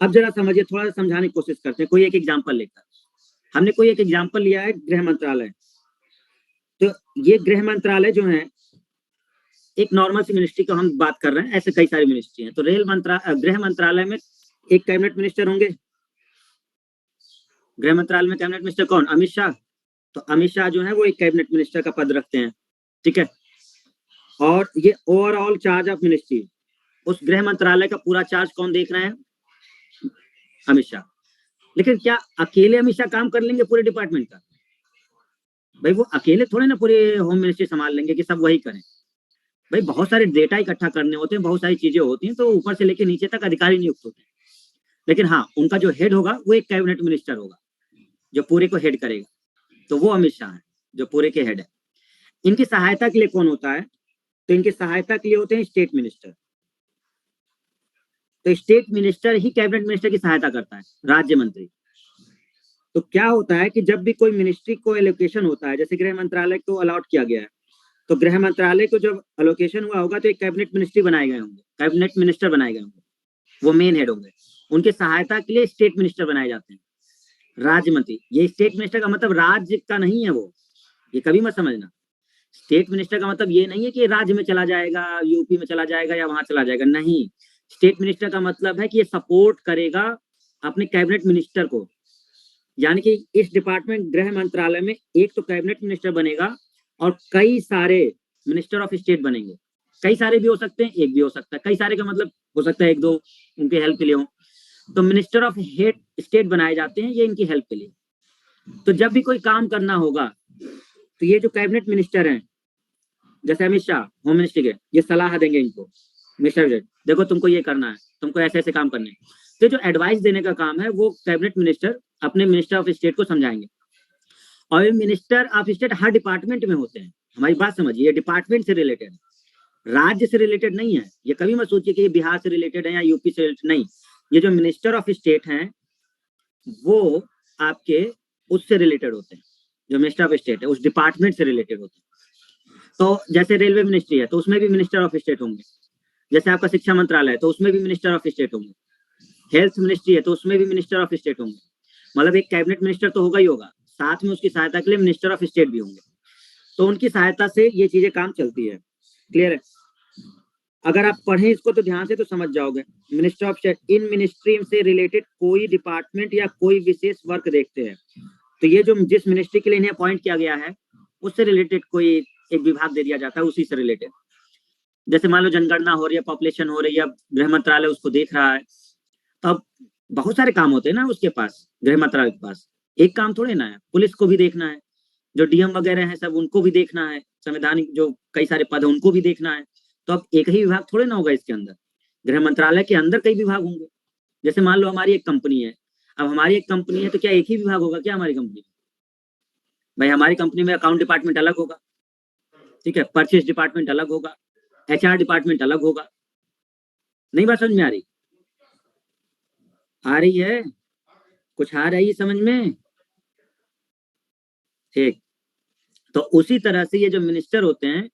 अब जरा समझिए, थोड़ा सा समझाने की कोशिश करते हैं कोई एक एग्जाम्पल लेकर। हमने कोई एक एग्जाम्पल लिया है गृह मंत्रालय। तो ये गृह मंत्रालय जो है एक नॉर्मल सी मिनिस्ट्री को हम बात कर रहे हैं, ऐसे कई सारी मिनिस्ट्री हैं। तो गृह मंत्रालय में एक कैबिनेट मिनिस्टर होंगे। गृह मंत्रालय में कैबिनेट मिनिस्टर कौन, अमित शाह। तो अमित शाह जो है वो एक कैबिनेट मिनिस्टर का पद रखते हैं, ठीक है। और ये ओवरऑल चार्ज ऑफ मिनिस्ट्री, उस गृह मंत्रालय का पूरा चार्ज कौन देख रहे हैं? अमित शाह। लेकिन क्या अकेले अमित शाह काम कर लेंगे पूरे डिपार्टमेंट का? भाई वो अकेले थोड़े ना पूरे होम मिनिस्ट्री संभाल लेंगे कि सब वही करें। भाई बहुत सारे डेटा इकट्ठा करने होते हैं, बहुत सारी चीजें होती हैं, तो ऊपर से लेके नीचे तक अधिकारी नियुक्त होते हैं। लेकिन हाँ, उनका जो हेड होगा वो एक कैबिनेट मिनिस्टर होगा जो पूरे को हेड करेगा, तो वो अमित शाह है जो पूरे के हेड है। इनकी सहायता के लिए कौन होता है? तो इनकी सहायता के लिए होते हैं स्टेट मिनिस्टर। तो स्टेट मिनिस्टर ही कैबिनेट मिनिस्टर की सहायता करता है, राज्य मंत्री। तो क्या होता है कि जब भी कोई मिनिस्ट्री को एलोकेशन होता है, जैसे गृह मंत्रालय को अलॉट किया गया है, तो गृह मंत्रालय को जब एलोकेशन हुआ होगा तो एक कैबिनेट मिनिस्ट्री बनाए गए होंगे, कैबिनेट मिनिस्टर बनाए गए होंगे, वो मेन हेड होंगे। उनके सहायता के लिए स्टेट मिनिस्टर बनाए जाते हैं, राज्य मंत्री। ये स्टेट मिनिस्टर का मतलब राज्य का नहीं है वो, ये कभी मत समझना। स्टेट मिनिस्टर का मतलब ये नहीं है कि राज्य में चला जाएगा, यूपी में चला जाएगा या वहां चला जाएगा, नहीं। स्टेट मिनिस्टर का मतलब है कि ये सपोर्ट करेगा अपने कैबिनेट मिनिस्टर को। यानी कि इस डिपार्टमेंट गृह मंत्रालय में एक तो कैबिनेट मिनिस्टर बनेगा और कई सारे मिनिस्टर ऑफ स्टेट बनेंगे। कई सारे भी हो सकते हैं, एक भी हो सकता है। कई सारे का मतलब हो सकता है एक दो उनके हेल्प के लिए हो। तो मिनिस्टर ऑफ हेड स्टेट बनाए जाते हैं, ये इनकी हेल्प के लिए। तो जब भी कोई काम करना होगा तो ये जो कैबिनेट मिनिस्टर हैं, जैसे अमित शाह होम मिनिस्ट्री के, ये सलाह देंगे इनको, मिनिस्टर देखो तुमको ये करना है, तुमको ऐसे ऐसे काम करने हैं। तो जो एडवाइस देने का काम है वो कैबिनेट मिनिस्टर अपने मिनिस्टर ऑफ स्टेट को समझाएंगे। और ये minister of state her department में होते हैं। हमारी बात समझिए, ये डिपार्टमेंट से रिलेटेड है, राज्य से रिलेटेड नहीं है। ये कभी मत सोचिए कि ये बिहार से रिलेटेड है या यूपी से रिलेटेड, नहीं। ये जो मिनिस्टर ऑफ स्टेट हैं वो आपके उससे रिलेटेड होते हैं, जो मिनिस्टर ऑफ स्टेट है उस डिपार्टमेंट से रिलेटेड होते हैं। तो जैसे रेलवे मिनिस्ट्री है तो उसमें भी मिनिस्टर ऑफ स्टेट होंगे। जैसे आपका शिक्षा मंत्रालय है तो उसमें भी मिनिस्टर ऑफ स्टेट होंगे। हेल्थ मिनिस्ट्री है तो उसमें भी मिनिस्टर ऑफ स्टेट होंगे। मतलब एक कैबिनेट मिनिस्टर तो होगा ही होगा, साथ में उसकी सहायता के लिए मिनिस्टर ऑफ स्टेट भी होंगे। तो उनकी सहायता से ये चीजें काम चलती है। क्लियर है? अगर आप पढ़ें इसको तो ध्यान से तो समझ जाओगे। Minister of state in ministry से रिलेटेड कोई डिपार्टमेंट या कोई विशेष वर्क देखते हैं। तो ये जो जिस मिनिस्ट्री के लिए इन्हें अपॉइंट किया गया है उससे रिलेटेड कोई एक विभाग दे दिया जाता है, उसी से रिलेटेड। जैसे मान लो जनगणना हो रही है, पॉपुलेशन हो रही है, गृह मंत्रालय उसको देख रहा है। तो अब बहुत सारे काम होते हैं ना उसके पास, गृह मंत्रालय के पास। एक काम थोड़े ना है, पुलिस को भी देखना है, जो डीएम वगैरह हैं सब उनको भी देखना है, संवैधानिक जो कई सारे पद है उनको भी देखना है। तो अब एक ही विभाग थोड़े ना होगा इसके अंदर, गृह मंत्रालय के अंदर कई विभाग होंगे। जैसे मान लो हमारी एक कंपनी है, अब हमारी एक कंपनी है तो क्या एक ही विभाग होगा क्या हमारी कंपनी में? भाई हमारी कंपनी में अकाउंट डिपार्टमेंट अलग होगा, ठीक है, परचेज डिपार्टमेंट अलग होगा, एचआर डिपार्टमेंट अलग होगा। नहीं बात समझ में आ रही? आ रही है? कुछ आ रही है समझ में? ठीक। तो उसी तरह से ये जो मिनिस्टर होते हैं,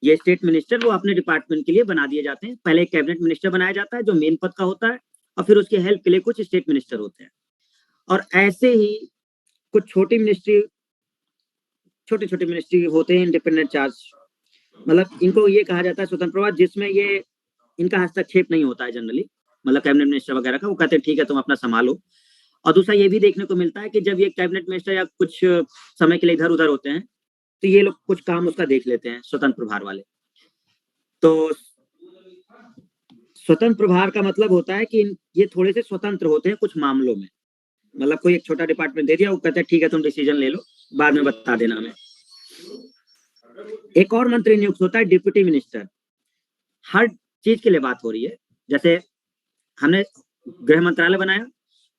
ये स्टेट मिनिस्टर, वो अपने डिपार्टमेंट के लिए बना दिए जाते हैं। पहले एक कैबिनेट मिनिस्टर बनाया जाता है जो मेन पद का होता है, और फिर उसके हेल्प के लिए कुछ स्टेट मिनिस्टर होते हैं। और ऐसे ही कुछ छोटी मिनिस्ट्री, छोटे छोटे मिनिस्ट्री होते हैं इंडिपेंडेंट चार्ज, मतलब इनको ये कहा जाता है स्वतंत्र प्रभार, जिसमें ये इनका हस्तक्षेप नहीं होता है जनरली। मतलब कैबिनेट मिनिस्टर वगैरह का वो कहते हैं ठीक है तुम अपना संभालो। और दूसरा ये भी देखने को मिलता है कि जब ये कैबिनेट मिनिस्टर या कुछ समय के लिए इधर उधर होते हैं तो ये लोग कुछ काम उसका देख लेते हैं, स्वतंत्र प्रभार वाले। तो स्वतंत्र प्रभार का मतलब होता है कि ये थोड़े से स्वतंत्र होते हैं कुछ मामलों में। मतलब कोई एक छोटा डिपार्टमेंट दे दिया, वो कहते हैं ठीक है तुम डिसीजन ले लो, बाद में बता देना हमें। एक और मंत्री नियुक्त होता है डिप्टी मिनिस्टर। हर चीज के लिए बात हो रही है। जैसे हमने गृह मंत्रालय बनाया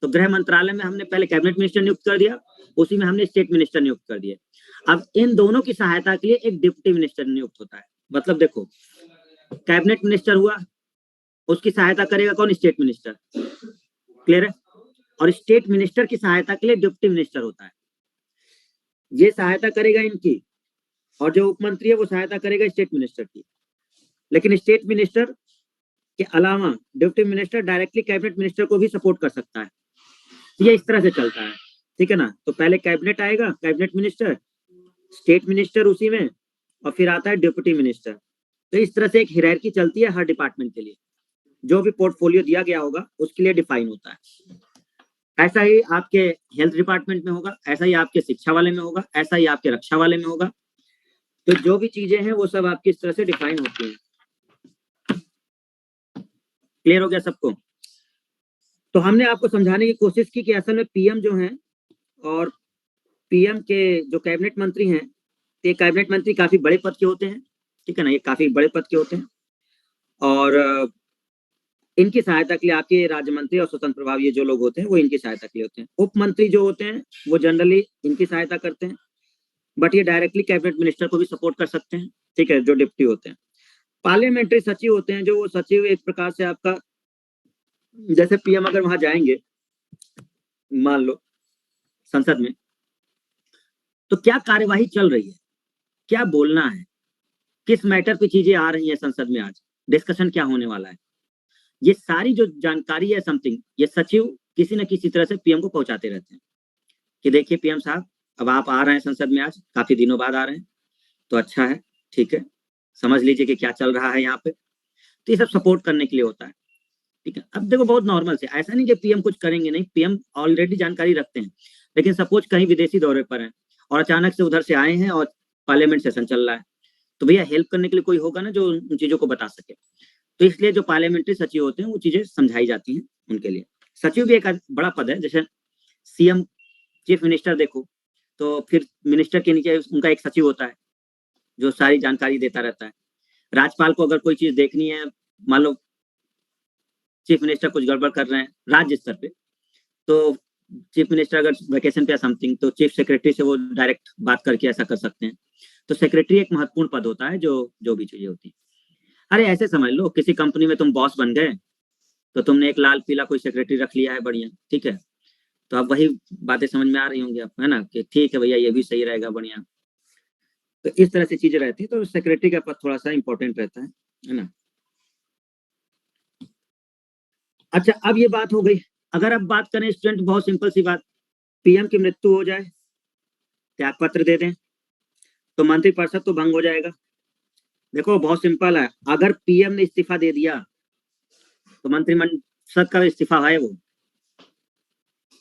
तो गृह मंत्रालय में हमने पहले कैबिनेट मिनिस्टर नियुक्त कर दिया, उसी में हमने स्टेट मिनिस्टर नियुक्त कर दिए। अब इन दोनों की सहायता के लिए एक डिप्टी मिनिस्टर नियुक्त होता है। मतलब देखो, कैबिनेट मिनिस्टर हुआ, उसकी सहायता करेगा कौन? State minister. क्लियर है? और स्टेट मिनिस्टर की सहायता के लिए डिप्टी मिनिस्टर होता है, ये सहायता करेगा इनकी, और जो उप मंत्री है वो सहायता करेगा स्टेट मिनिस्टर की। लेकिन स्टेट मिनिस्टर के अलावा deputy minister directly cabinet minister को भी सपोर्ट कर सकता है। ये इस तरह से चलता है, ठीक है ना? तो पहले कैबिनेट आएगा, कैबिनेट मिनिस्टर, स्टेट मिनिस्टर उसी में, और फिर आता है डिप्टी मिनिस्टर। तो इस तरह से एक हायरार्की चलती है हर डिपार्टमेंट के लिए, जो भी पोर्टफोलियो दिया गया होगा उसके लिए डिफाइन होता है। ऐसा ही आपके हेल्थ डिपार्टमेंट में होगा, ऐसा ही आपके शिक्षा वाले में होगा, ऐसा ही आपके रक्षा वाले में होगा। तो जो भी चीजें हैं वो सब आपकी इस तरह से डिफाइन होती हैं। क्लियर हो गया सबको? तो हमने आपको समझाने की कोशिश की कि असल में पीएम जो हैं और पीएम के जो कैबिनेट मंत्री हैं, ये कैबिनेट मंत्री काफी बड़े पद के होते हैं, ठीक है ना, ये काफी बड़े पद के होते हैं और इनकी सहायता के लिए आपके राज्य मंत्री और स्वतंत्र प्रभाव ये जो लोग होते हैं वो इनकी सहायता के लिए होते हैं। उप मंत्री जो होते हैं वो जनरली इनकी सहायता करते हैं, बट ये डायरेक्टली कैबिनेट मिनिस्टर को भी सपोर्ट कर सकते हैं, ठीक है, जो डिप्टी होते हैं। पार्लियामेंट्री सचिव होते हैं, जो वो सचिव एक प्रकार से आपका, जैसे पीएम अगर वहां जाएंगे मान लो संसद में, तो क्या कार्यवाही चल रही है, क्या बोलना है, किस मैटर पे चीजें आ रही हैं संसद में, आज डिस्कशन क्या होने वाला है, ये सारी जो जानकारी है समथिंग, ये सचिव किसी न किसी तरह से पीएम को पहुंचाते रहते हैं कि देखिए पीएम साहब अब आप आ रहे हैं संसद में, आज काफी दिनों बाद आ रहे हैं, तो अच्छा है, ठीक है, समझ लीजिए कि क्या चल रहा है यहाँ पे। तो ये सब सपोर्ट करने के लिए होता है, ठीक है। अब देखो बहुत नॉर्मल से, ऐसा नहीं कि पीएम कुछ करेंगे नहीं, पीएम ऑलरेडी जानकारी रखते हैं, लेकिन सपोज कहीं विदेशी दौरे पर हैं और अचानक से उधर से आए हैं और पार्लियामेंट सेशन चल रहा है, तो भैया हेल्प करने के लिए कोई होगा ना जो उन चीजों को बता सके। तो इसलिए जो पार्लियामेंट्री सचिव होते हैं वो चीजें समझाई जाती हैं उनके लिए। सचिव भी एक बड़ा पद है, जैसे सीएम चीफ मिनिस्टर देखो, तो फिर मिनिस्टर के नीचे उनका एक सचिव होता है जो सारी जानकारी देता रहता है। राज्यपाल को अगर कोई चीज देखनी है, मान लो चीफ मिनिस्टर कुछ गड़बड़ कर रहे हैं राज्य स्तर पे, तो चीफ मिनिस्टर अगर वैकेशन पे या समथिंग, तो चीफ सेक्रेटरी से वो डायरेक्ट बात करके ऐसा कर सकते हैं। तो सेक्रेटरी एक महत्वपूर्ण पद होता है, जो जो भी चीजें होती है। अरे ऐसे समझ लो किसी कंपनी में तुम बॉस बन गए, तो तुमने एक लाल पीला कोई सेक्रेटरी रख लिया है बढ़िया, ठीक है, तो अब वही बातें समझ में आ रही होंगी आपको, है ना, कि ठीक है भैया ये भी सही रहेगा बढ़िया। तो इस तरह से चीजें रहती है, तो सेक्रेटरी का पद थोड़ा सा इंपॉर्टेंट रहता है ना। अच्छा अब ये बात हो गई, अगर अब बात करें स्टूडेंट, बहुत सिंपल सी बात, पीएम की मृत्यु हो जाए, त्याग पत्र दे दें, तो मंत्रिपरिषद तो भंग हो जाएगा। देखो बहुत सिंपल है, अगर पीएम ने इस्तीफा दे दिया तो मंत्रिमंडल का इस्तीफा है वो,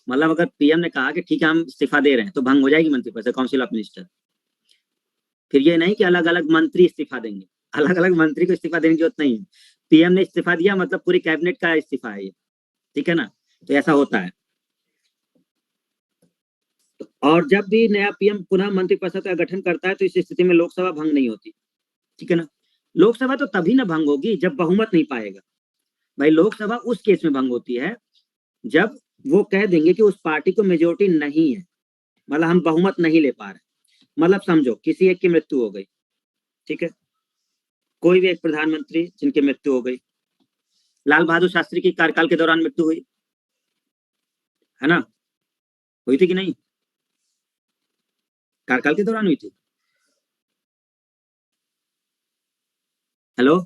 मतलब अगर पीएम ने कहा कि ठीक है हम इस्तीफा दे रहे हैं, तो भंग हो जाएगी मंत्रिपरिषद, काउंसिल ऑफ मिनिस्टर। फिर ये नहीं कि अलग अलग मंत्री इस्तीफा देंगे, अलग अलग मंत्री को इस्तीफा देने की जरूरत नहीं है, पीएम ने इस्तीफा दिया मतलब पूरी कैबिनेट का इस्तीफा है ये, ठीक है ना, तो ऐसा होता है। और जब भी नया पीएम पुनः मंत्रिपरिषद का गठन करता है, तो इस स्थिति में लोकसभा भंग नहीं होती, ठीक है ना। लोकसभा तो तभी ना भंग होगी जब बहुमत नहीं पाएगा, भाई लोकसभा उस केस में भंग होती है जब वो कह देंगे कि उस पार्टी को मेजोरिटी नहीं है, मतलब हम बहुमत नहीं ले पा रहे, मतलब समझो किसी एक की मृत्यु हो गई, ठीक है, कोई भी एक प्रधानमंत्री जिनकी मृत्यु हो गई, लाल बहादुर शास्त्री की कार्यकाल के दौरान मृत्यु हुई, है ना, हुई थी कि नहीं, कार्यकाल के दौरान हुई थी। हेलो,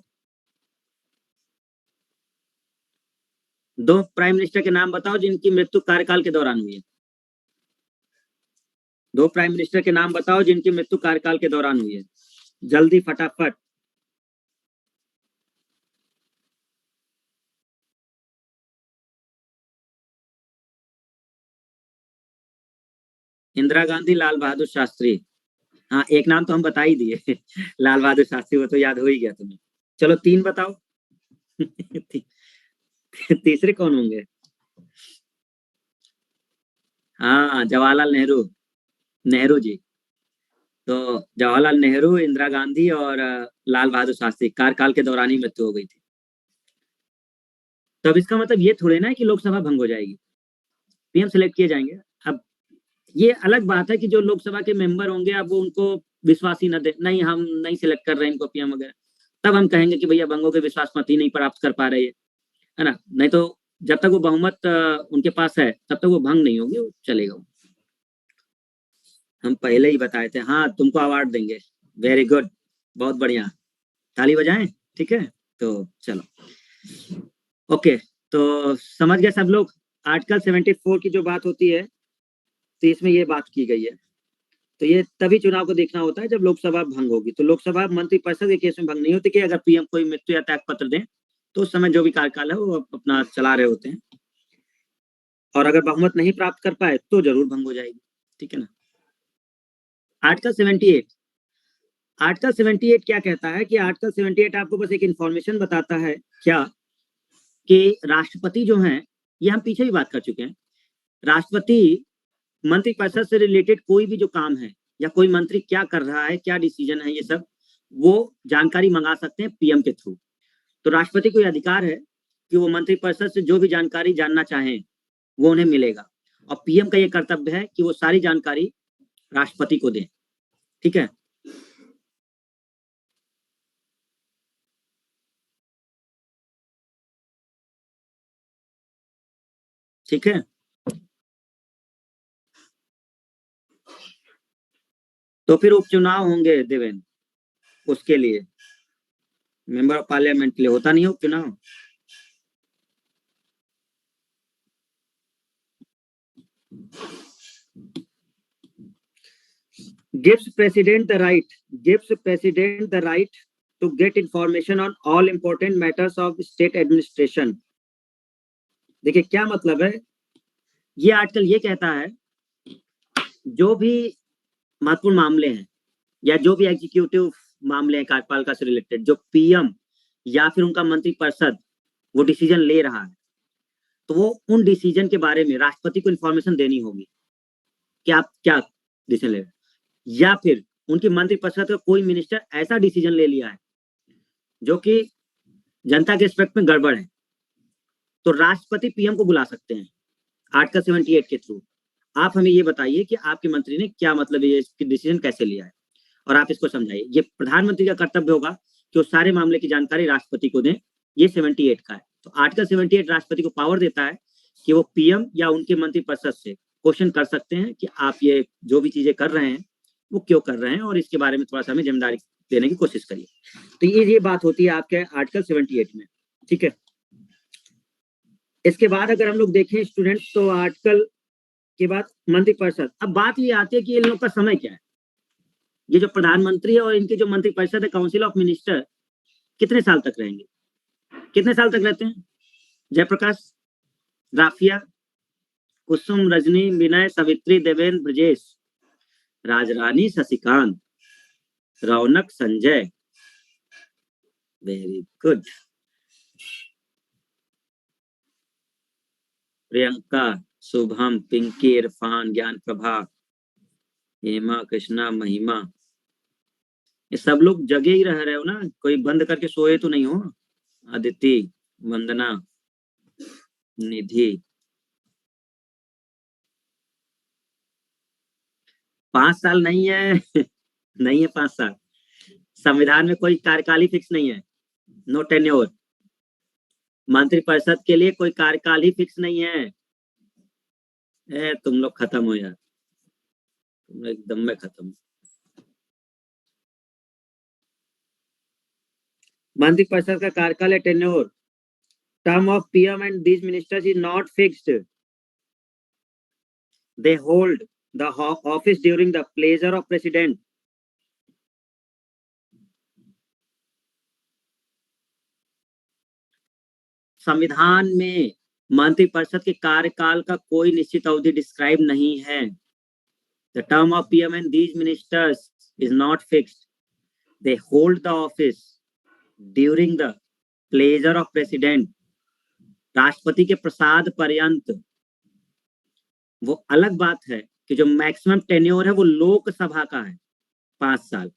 दो प्राइम मिनिस्टर के नाम बताओ जिनकी मृत्यु कार्यकाल के दौरान हुई है, दो प्राइम मिनिस्टर के नाम बताओ जिनकी मृत्यु कार्यकाल के दौरान हुई है, जल्दी फटाफट। इंदिरा गांधी, लाल बहादुर शास्त्री, हाँ एक नाम तो हम बता ही दिए लाल बहादुर शास्त्री, वो तो याद हो ही गया तुम्हें। चलो तीन बताओ तीसरे कौन होंगे? हाँ जवाहरलाल नेहरू, नेहरू जी। तो जवाहरलाल नेहरू, इंदिरा गांधी और लाल बहादुर शास्त्री कार्यकाल के दौरान ही मृत्यु हो गई थी। तो अब इसका मतलब ये थोड़े ना है कि लोकसभा भंग हो जाएगी, पीएम सिलेक्ट किए जाएंगे। अब ये अलग बात है कि जो लोकसभा के मेंबर होंगे अब वो उनको विश्वास ही न दे, नहीं हम नहीं सिलेक्ट कर रहे हैं इनको पीएम वगैरह, तब हम कहेंगे कि भैया भंगों के विश्वास मत ही नहीं प्राप्त कर पा रहे है ना, नहीं तो जब तक वो बहुमत उनके पास है तब तक वो भंग नहीं होगी, वो चलेगा वो। हम पहले ही बताए थे, हाँ तुमको अवार्ड देंगे, वेरी गुड, बहुत बढ़िया, ताली बजाएं, ठीक है। तो चलो ओके, तो समझ गए सब लोग, आर्टिकल 74 की जो बात होती है, तो इसमें ये बात की गई है। तो ये तभी चुनाव को देखना होता है जब लोकसभा भंग होगी, तो लोकसभा मंत्रिपरिषद के केस में भंग नहीं होती कि अगर पीएम कोई मृत्यु या त्याग पत्र दें, तो उस समय जो भी कार्यकाल है वो अपना चला रहे होते हैं, और अगर बहुमत नहीं प्राप्त कर पाए तो जरूर भंग हो जाएगी, ठीक है ना। आर्टिकल 78, आर्टिकल 78 क्या कहता है कि आर्टिकल 78 आपको बस एक इंफॉर्मेशन बताता है क्या कि राष्ट्रपति जो हैं, ये हम पीछे भी बात कर चुके हैं, राष्ट्रपति मंत्रिपरिषद से रिलेटेड कोई भी जो काम है या कोई मंत्री क्या कर रहा है, क्या डिसीजन है, ये सब वो जानकारी मंगा सकते हैं पीएम के थ्रू। तो राष्ट्रपति को यह अधिकार है कि वो मंत्रिपरिषद से जो भी जानकारी जानना चाहें वो उन्हें मिलेगा, और पीएम का ये कर्तव्य है कि वो सारी जानकारी राष्ट्रपति को दें। ठीक है, ठीक है। तो फिर उपचुनाव होंगे देवेंद्र, उसके लिए मेंबर ऑफ पार्लियामेंट के लिए होता नहीं है उपचुनाव। gives president the right to get information on all important matters of state administration। देखिए क्या मतलब है, ये आर्टिकल ये कहता है जो भी महत्वपूर्ण मामले हैं या जो भी एग्जीक्यूटिव मामले हैं कार्यपालिका से रिलेटेड, जो पीएम या फिर उनका मंत्रिपरिषद वो डिसीजन ले रहा है, तो वो उन डिसीजन के बारे में राष्ट्रपति को इंफॉर्मेशन देनी होगी कि आप क्या डिसीजन ले रहे हैं, या फिर उनकी मंत्रिपरिषद का कोई मिनिस्टर ऐसा डिसीजन ले लिया है जो कि जनता के रिस्पेक्ट में गड़बड़ है, तो राष्ट्रपति पीएम को बुला सकते हैं आर्टिकल 78 के थ्रू। आप हमें ये बताइए कि आपके मंत्री ने क्या मतलब ये डिसीजन कैसे लिया है, और आप इसको समझाइए। ये प्रधानमंत्री का कर्तव्य होगा कि वो सारे मामले की जानकारी राष्ट्रपति को दें, ये 78 का है। तो आर्टिकल 78 राष्ट्रपति को पावर देता है कि वो पीएम या उनके मंत्रिपरिषद से क्वेश्चन कर सकते हैं कि आप ये जो भी चीजें कर रहे हैं वो क्यों कर रहे हैं, और इसके बारे में थोड़ा सा हमें जिम्मेदारी देने की कोशिश करिए। तो ये बात होती है आपके आर्टिकल 78 में। ठीक है, इसके बाद अगर हम लोग देखें स्टूडेंट्स, तो आर्टिकल के बाद मंत्रिपरिषद। अब बात ये आती है कि इन लोग का समय क्या है, ये जो प्रधानमंत्री है और इनके जो मंत्रिपरिषद है, काउंसिल ऑफ मिनिस्टर, कितने साल तक रहेंगे, कितने साल तक रहते हैं? जयप्रकाश, राफिया, कुसुम, रजनी, विनय, सावित्री, देवेंद्र, ब्रजेश, राजरानी, शशिकांत, रौनक, संजय। Very good. प्रियंका, शुभम, पिंकी, इरफान, ज्ञान प्रभा, हेमा, कृष्णा, महिमा, ये सब लोग जगे ही रह रहे हो ना, कोई बंद करके सोए तो नहीं हो? अदिति, वंदना, निधि। 5 साल नहीं है नहीं है 5 साल। संविधान में कोई कार्यकाल ही फिक्स नहीं है, नो टेन्योर। मंत्रिपरिषद के लिए कोई कार्यकाल ही फिक्स नहीं है। तुम लोग खत्म हो यार, तुम एकदम में खत्म। मंत्रिपरिषद का कार्यकाल है tenure. Term of PM and these ministers is not fixed, they hold the office during the pleasure of president. संविधान में मंत्रिपरिषद के कार्यकाल का कोई निश्चित अवधि डिस्क्राइब नहीं है। The term of PM and these ministers is not fixed, they hold the office during the pleasure of president. राष्ट्रपति के प्रसाद पर्यंत। वो अलग बात है कि जो मैक्सिमम टेन्योर है वो लोकसभा का है 5 साल,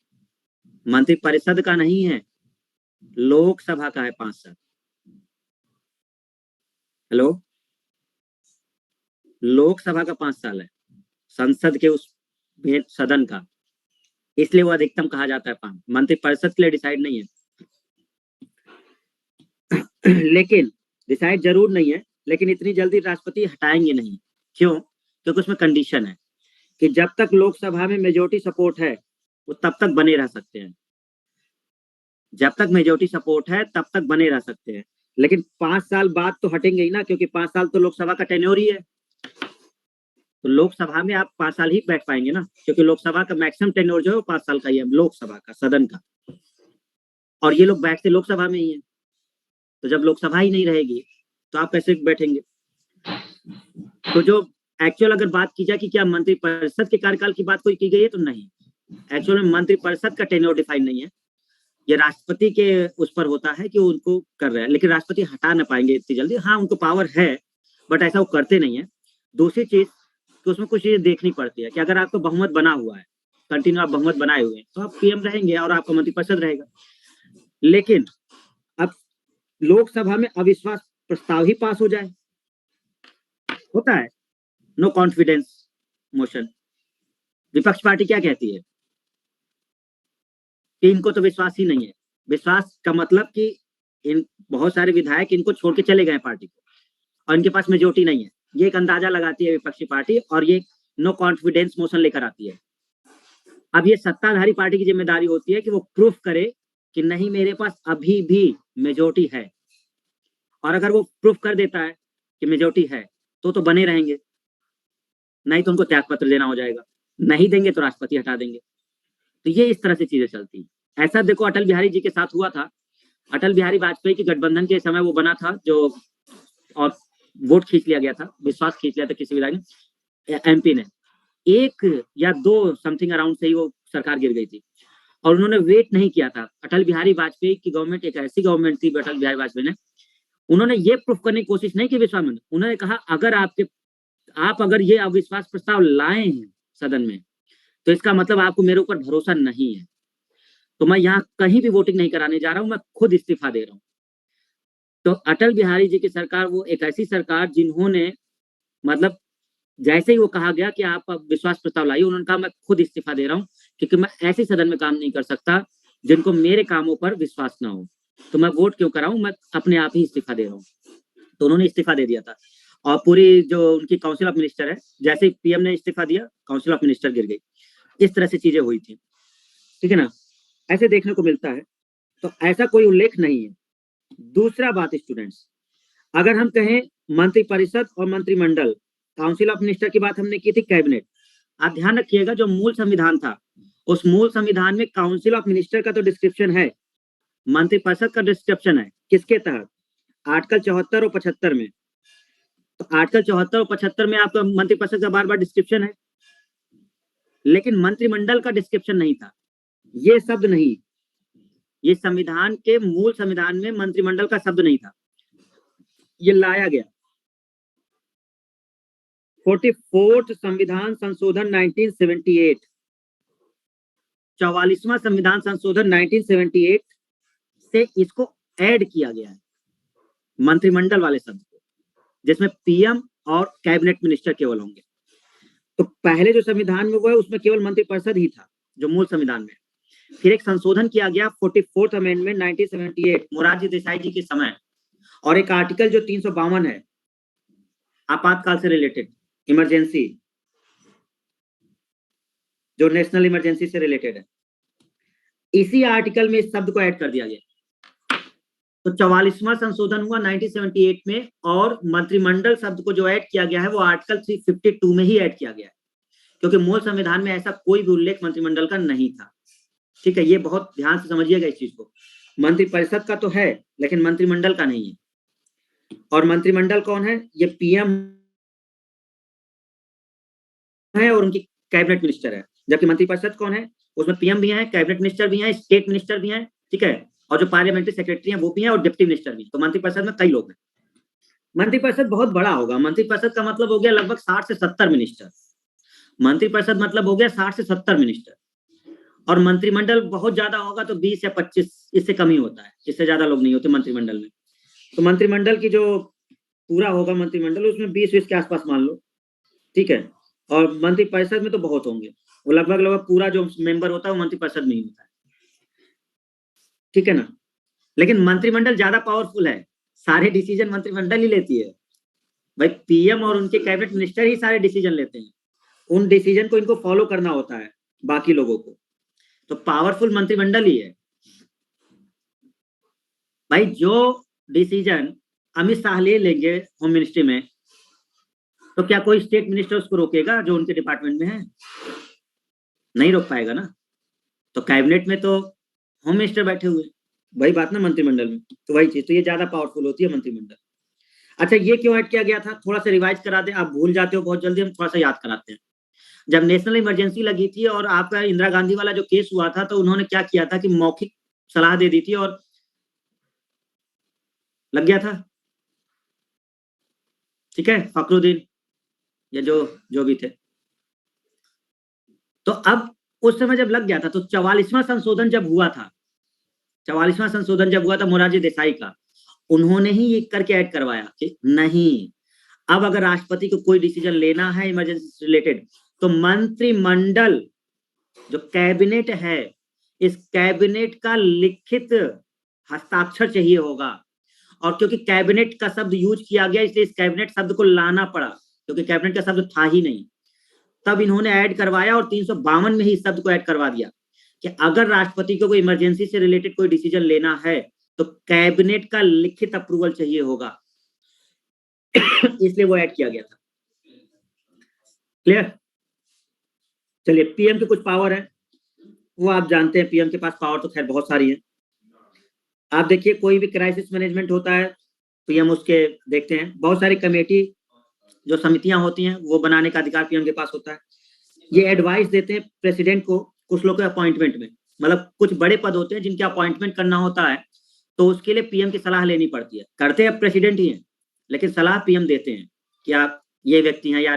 मंत्रिपरिषद का नहीं है, लोकसभा का है 5 साल। हेलो, लोकसभा का 5 साल है, संसद के उस सदन का, इसलिए वो अधिकतम कहा जाता है 5। मंत्रिपरिषद के लिए डिसाइड नहीं है लेकिन डिसाइड जरूर नहीं है, लेकिन इतनी जल्दी राष्ट्रपति हटाएंगे नहीं। क्यों? क्योंकि उसमें कंडीशन है कि जब तक लोकसभा में मेजोरिटी सपोर्ट है वो तब तक बने रह सकते हैं, जब तक मेजोरिटी सपोर्ट है तब तक बने रह सकते हैं। लेकिन 5 साल बाद तो हटेंगे ही ना, क्योंकि 5 साल तो लोकसभा का टेन्योर ही है। तो लोकसभा में आप 5 साल ही बैठ पाएंगे ना, क्योंकि लोकसभा का मैक्सिमम टेन्योर जो है वो 5 साल का ही है, लोकसभा का, सदन का। और ये लोग बैठते लोकसभा में ही है, तो जब लोकसभा ही नहीं रहेगी तो आप कैसे बैठेंगे? तो जो एक्चुअल अगर बात की जाए कि क्या मंत्रिपरिषद के कार्यकाल की बात कोई की गई है, तो नहीं, एक्चुअल में मंत्रिपरिषद का टेन्योर डिफाइन नहीं है, ये राष्ट्रपति के उस पर होता है कि वो उनको कर रहे हैं, लेकिन राष्ट्रपति हटा ना पाएंगे इतनी जल्दी। हाँ, उनको पावर है, बट ऐसा वो करते नहीं है। दूसरी चीज कि उसमें कुछ चीजें देखनी पड़ती है कि अगर आपका बहुमत बना हुआ है, कंटिन्यू आप बहुमत बनाए हुए हैं, तो आप पीएम रहेंगे और आपका मंत्रिपरिषद रहेगा। लेकिन अब लोकसभा में अविश्वास प्रस्ताव ही पास हो जाए, होता है नो कॉन्फिडेंस मोशन, विपक्ष पार्टी क्या कहती है कि इनको तो विश्वास ही नहीं है। विश्वास का मतलब कि इन बहुत सारे विधायक इनको छोड़ के चले गए पार्टी को और इनके पास मेजोरिटी नहीं है, ये एक अंदाजा लगाती है विपक्षी पार्टी और ये नो कॉन्फिडेंस मोशन लेकर आती है। अब ये सत्ताधारी पार्टी की जिम्मेदारी होती है कि वो प्रूफ करे कि नहीं, मेरे पास अभी भी मेजोरिटी है, और अगर वो प्रूफ कर देता है कि मेजोरिटी है तो बने रहेंगे, नहीं तो उनको त्यागपत्र देना हो जाएगा, नहीं देंगे तो राष्ट्रपति हटा देंगे। तो ये इस तरह से चीजें चलती हैं। ऐसा देखो अटल बिहारी जी के साथ हुआ था। अटल बिहारी वाजपेयी की गठबंधन के समय वो बना था जो, और वोट खींच लिया गया था, विश्वास खींच लिया था किसी विधायक ने, एमपी ने, 1 या 2 समथिंग अराउंड से ही वो सरकार गिर गई थी और उन्होंने वेट नहीं किया था। अटल बिहारी वाजपेयी की गवर्नमेंट एक ऐसी गवर्नमेंट थी, अटल बिहारी वाजपेयी ने, उन्होंने ये प्रूफ करने की कोशिश नहीं की विश्वास में, उन्होंने कहा अगर आप अगर ये अविश्वास प्रस्ताव लाए हैं सदन में तो इसका मतलब आपको मेरे ऊपर भरोसा नहीं है, तो मैं यहाँ कहीं भी वोटिंग नहीं कराने जा रहा हूं, मैं खुद इस्तीफा दे रहा हूं। तो अटल बिहारी जी की सरकार वो एक ऐसी सरकार जिन्होंने मतलब जैसे ही वो कहा गया कि आप विश्वास प्रस्ताव लाइए, उन्होंने कहा मैं खुद इस्तीफा दे रहा हूँ क्योंकि मैं ऐसे सदन में काम नहीं कर सकता जिनको मेरे कामों पर विश्वास ना हो, तो मैं वोट क्यों कराऊं, मैं अपने आप ही इस्तीफा दे रहा हूँ। तो उन्होंने इस्तीफा दे दिया था और पूरी जो उनकी काउंसिल ऑफ मिनिस्टर है, जैसे ही पीएम ने इस्तीफा दिया काउंसिल ऑफ मिनिस्टर गिर गई। इस तरह से चीजें हुई थी, ठीक है ना, ऐसे देखने को मिलता है। तो ऐसा कोई उल्लेख नहीं है। दूसरा बात स्टूडेंट्स, अगर हम कहें मंत्रिपरिषद और मंत्रिमंडल, काउंसिल ऑफ मिनिस्टर की बात हमने की थी, कैबिनेट, आप ध्यान रखिएगा जो मूल संविधान था उस मूल संविधान में काउंसिल ऑफ मिनिस्टर का तो डिस्क्रिप्शन है, मंत्रिपरिषद का डिस्क्रिप्शन है किसके तहत, आर्टिकल 74 और 75 में। तो आर्टिकल 74 और 75 में आपका मंत्रिपरिषद का बार बार डिस्क्रिप्शन है, लेकिन मंत्रिमंडल का डिस्क्रिप्शन नहीं था। ये शब्द नहीं, ये संविधान के मूल संविधान में मंत्रिमंडल का शब्द नहीं था, ये लाया गया 44th संविधान संशोधन 1978, 44वां संविधान संशोधन 1978 से इसको ऐड किया गया है मंत्रिमंडल वाले शब्द को, जिसमें पीएम और कैबिनेट मिनिस्टर केवल होंगे। तो पहले जो संविधान में वो है उसमें केवल मंत्रिपरिषद ही था जो मूल संविधान में। फिर एक संशोधन किया गया 44th अमेंडमेंट 1978 मोरारजी देसाई जी के समय, और एक आर्टिकल जो 352 है आपातकाल से रिलेटेड, इमरजेंसी, जो नेशनल इमरजेंसी से रिलेटेड है, इसी आर्टिकल में इस शब्द को ऐड कर दिया गया। तो 44वां संशोधन हुआ 1978 में, और मंत्रिमंडल शब्द को जो ऐड किया गया है वो आर्टिकल 352 में ही ऐड किया गया है, क्योंकि मूल संविधान में ऐसा कोई भी उल्लेख मंत्रिमंडल का नहीं था। ठीक है, ये बहुत ध्यान से समझिएगा इस चीज को, मंत्रिपरिषद का तो है लेकिन मंत्रिमंडल का नहीं है। और मंत्रिमंडल कौन है, ये पीएम है और उनकी कैबिनेट मिनिस्टर है, जबकि मंत्रिपरिषद कौन है, उसमें पीएम भी है, कैबिनेट मिनिस्टर भी है, स्टेट मिनिस्टर भी है, ठीक है, और जो पार्लियामेंट्री सेक्रेटरी है वो भी है, और डिप्टी मिनिस्टर भी। तो मंत्रिपरिषद में कई लोग हैं। मंत्रिपरिषद बहुत बड़ा होगा, मंत्रिपरिषद का मतलब हो गया लगभग 60 से 70 मिनिस्टर, मंत्रिपरिषद मतलब हो गया 60 से 70 मिनिस्टर, और मंत्रिमंडल बहुत ज्यादा होगा तो 20 या 25, इससे कम ही होता है, इससे ज्यादा लोग नहीं होते मंत्रिमंडल में। तो मंत्रिमंडल की जो पूरा होगा मंत्रिमंडल उसमें 20 के आसपास मान लो, ठीक है, और मंत्रिपरिषद में तो बहुत होंगे, वो लगभग पूरा जो मेंबर होता है वो मंत्रिपरिषद में ही होता है, ठीक है ना। लेकिन मंत्रिमंडल ज्यादा पावरफुल है, सारे डिसीजन मंत्रिमंडल ही लेती है भाई, पीएम और उनके कैबिनेट मिनिस्टर ही सारे डिसीजन लेते हैं, उन डिसीजन को इनको फॉलो करना होता है बाकी लोगों को, तो पावरफुल मंत्रिमंडल ही है भाई। जो डिसीजन अमित शाह ले लेंगे होम मिनिस्ट्री में, तो क्या कोई स्टेट मिनिस्टर उसको रोकेगा जो उनके डिपार्टमेंट में है, नहीं रोक पाएगा ना। तो कैबिनेट में तो होम मिनिस्टर बैठे हुए, वही बात ना मंत्रिमंडल में, तो वही चीज, तो ये ज्यादा पावरफुल होती है मंत्रिमंडल। अच्छा, ये क्यों ऐड किया गया था, थोड़ा सा रिवाइज करा दे, आप भूल जाते हो बहुत जल्दी, हम थोड़ा सा याद कराते हैं। जब नेशनल इमरजेंसी लगी थी और आपका इंदिरा गांधी वाला जो केस हुआ था, तो उन्होंने क्या किया था कि मौखिक सलाह दे दी थी और लग गया था। ठीक है, फखरुद्दीन या जो भी थे। तो अब उस समय जब लग गया था, तो 44वां संशोधन जब हुआ था, 44वां संशोधन जब हुआ था मोरारजी देसाई का, उन्होंने ही ये करके ऐड करवाया कि नहीं, अब अगर राष्ट्रपति को कोई डिसीजन लेना है इमरजेंसी से रिलेटेड, तो मंत्रिमंडल जो कैबिनेट है, इस कैबिनेट का लिखित हस्ताक्षर चाहिए होगा। और क्योंकि कैबिनेट का शब्द यूज किया गया, इसलिए इस कैबिनेट शब्द को लाना पड़ा, क्योंकि कैबिनेट का शब्द था ही नहीं। तब इन्होंने ऐड करवाया और 352 में ही इस शब्द को ऐड करवा दिया कि अगर राष्ट्रपति को कोई इमरजेंसी से रिलेटेड कोई डिसीजन लेना है, तो कैबिनेट का लिखित अप्रूवल चाहिए होगा। इसलिए वो ऐड किया गया था। क्लियर? चलिए, पीएम के कुछ पावर है, वो आप जानते हैं। पीएम के पास पावर तो खैर बहुत सारी है। आप देखिए, कोई भी क्राइसिस मैनेजमेंट होता है, पीएम उसके देखते हैं। बहुत सारी कमेटी जो समितियां होती हैं, वो बनाने का अधिकार पीएम के पास होता है। ये एडवाइस देते हैं प्रेसिडेंट को कुछ लोग के अपॉइंटमेंट में, मतलब कुछ बड़े पद होते हैं जिनके अपॉइंटमेंट करना होता है, तो उसके लिए पीएम की सलाह लेनी पड़ती है। करते हैं प्रेसिडेंट ही है, लेकिन सलाह पीएम देते हैं कि आप ये व्यक्ति हैं या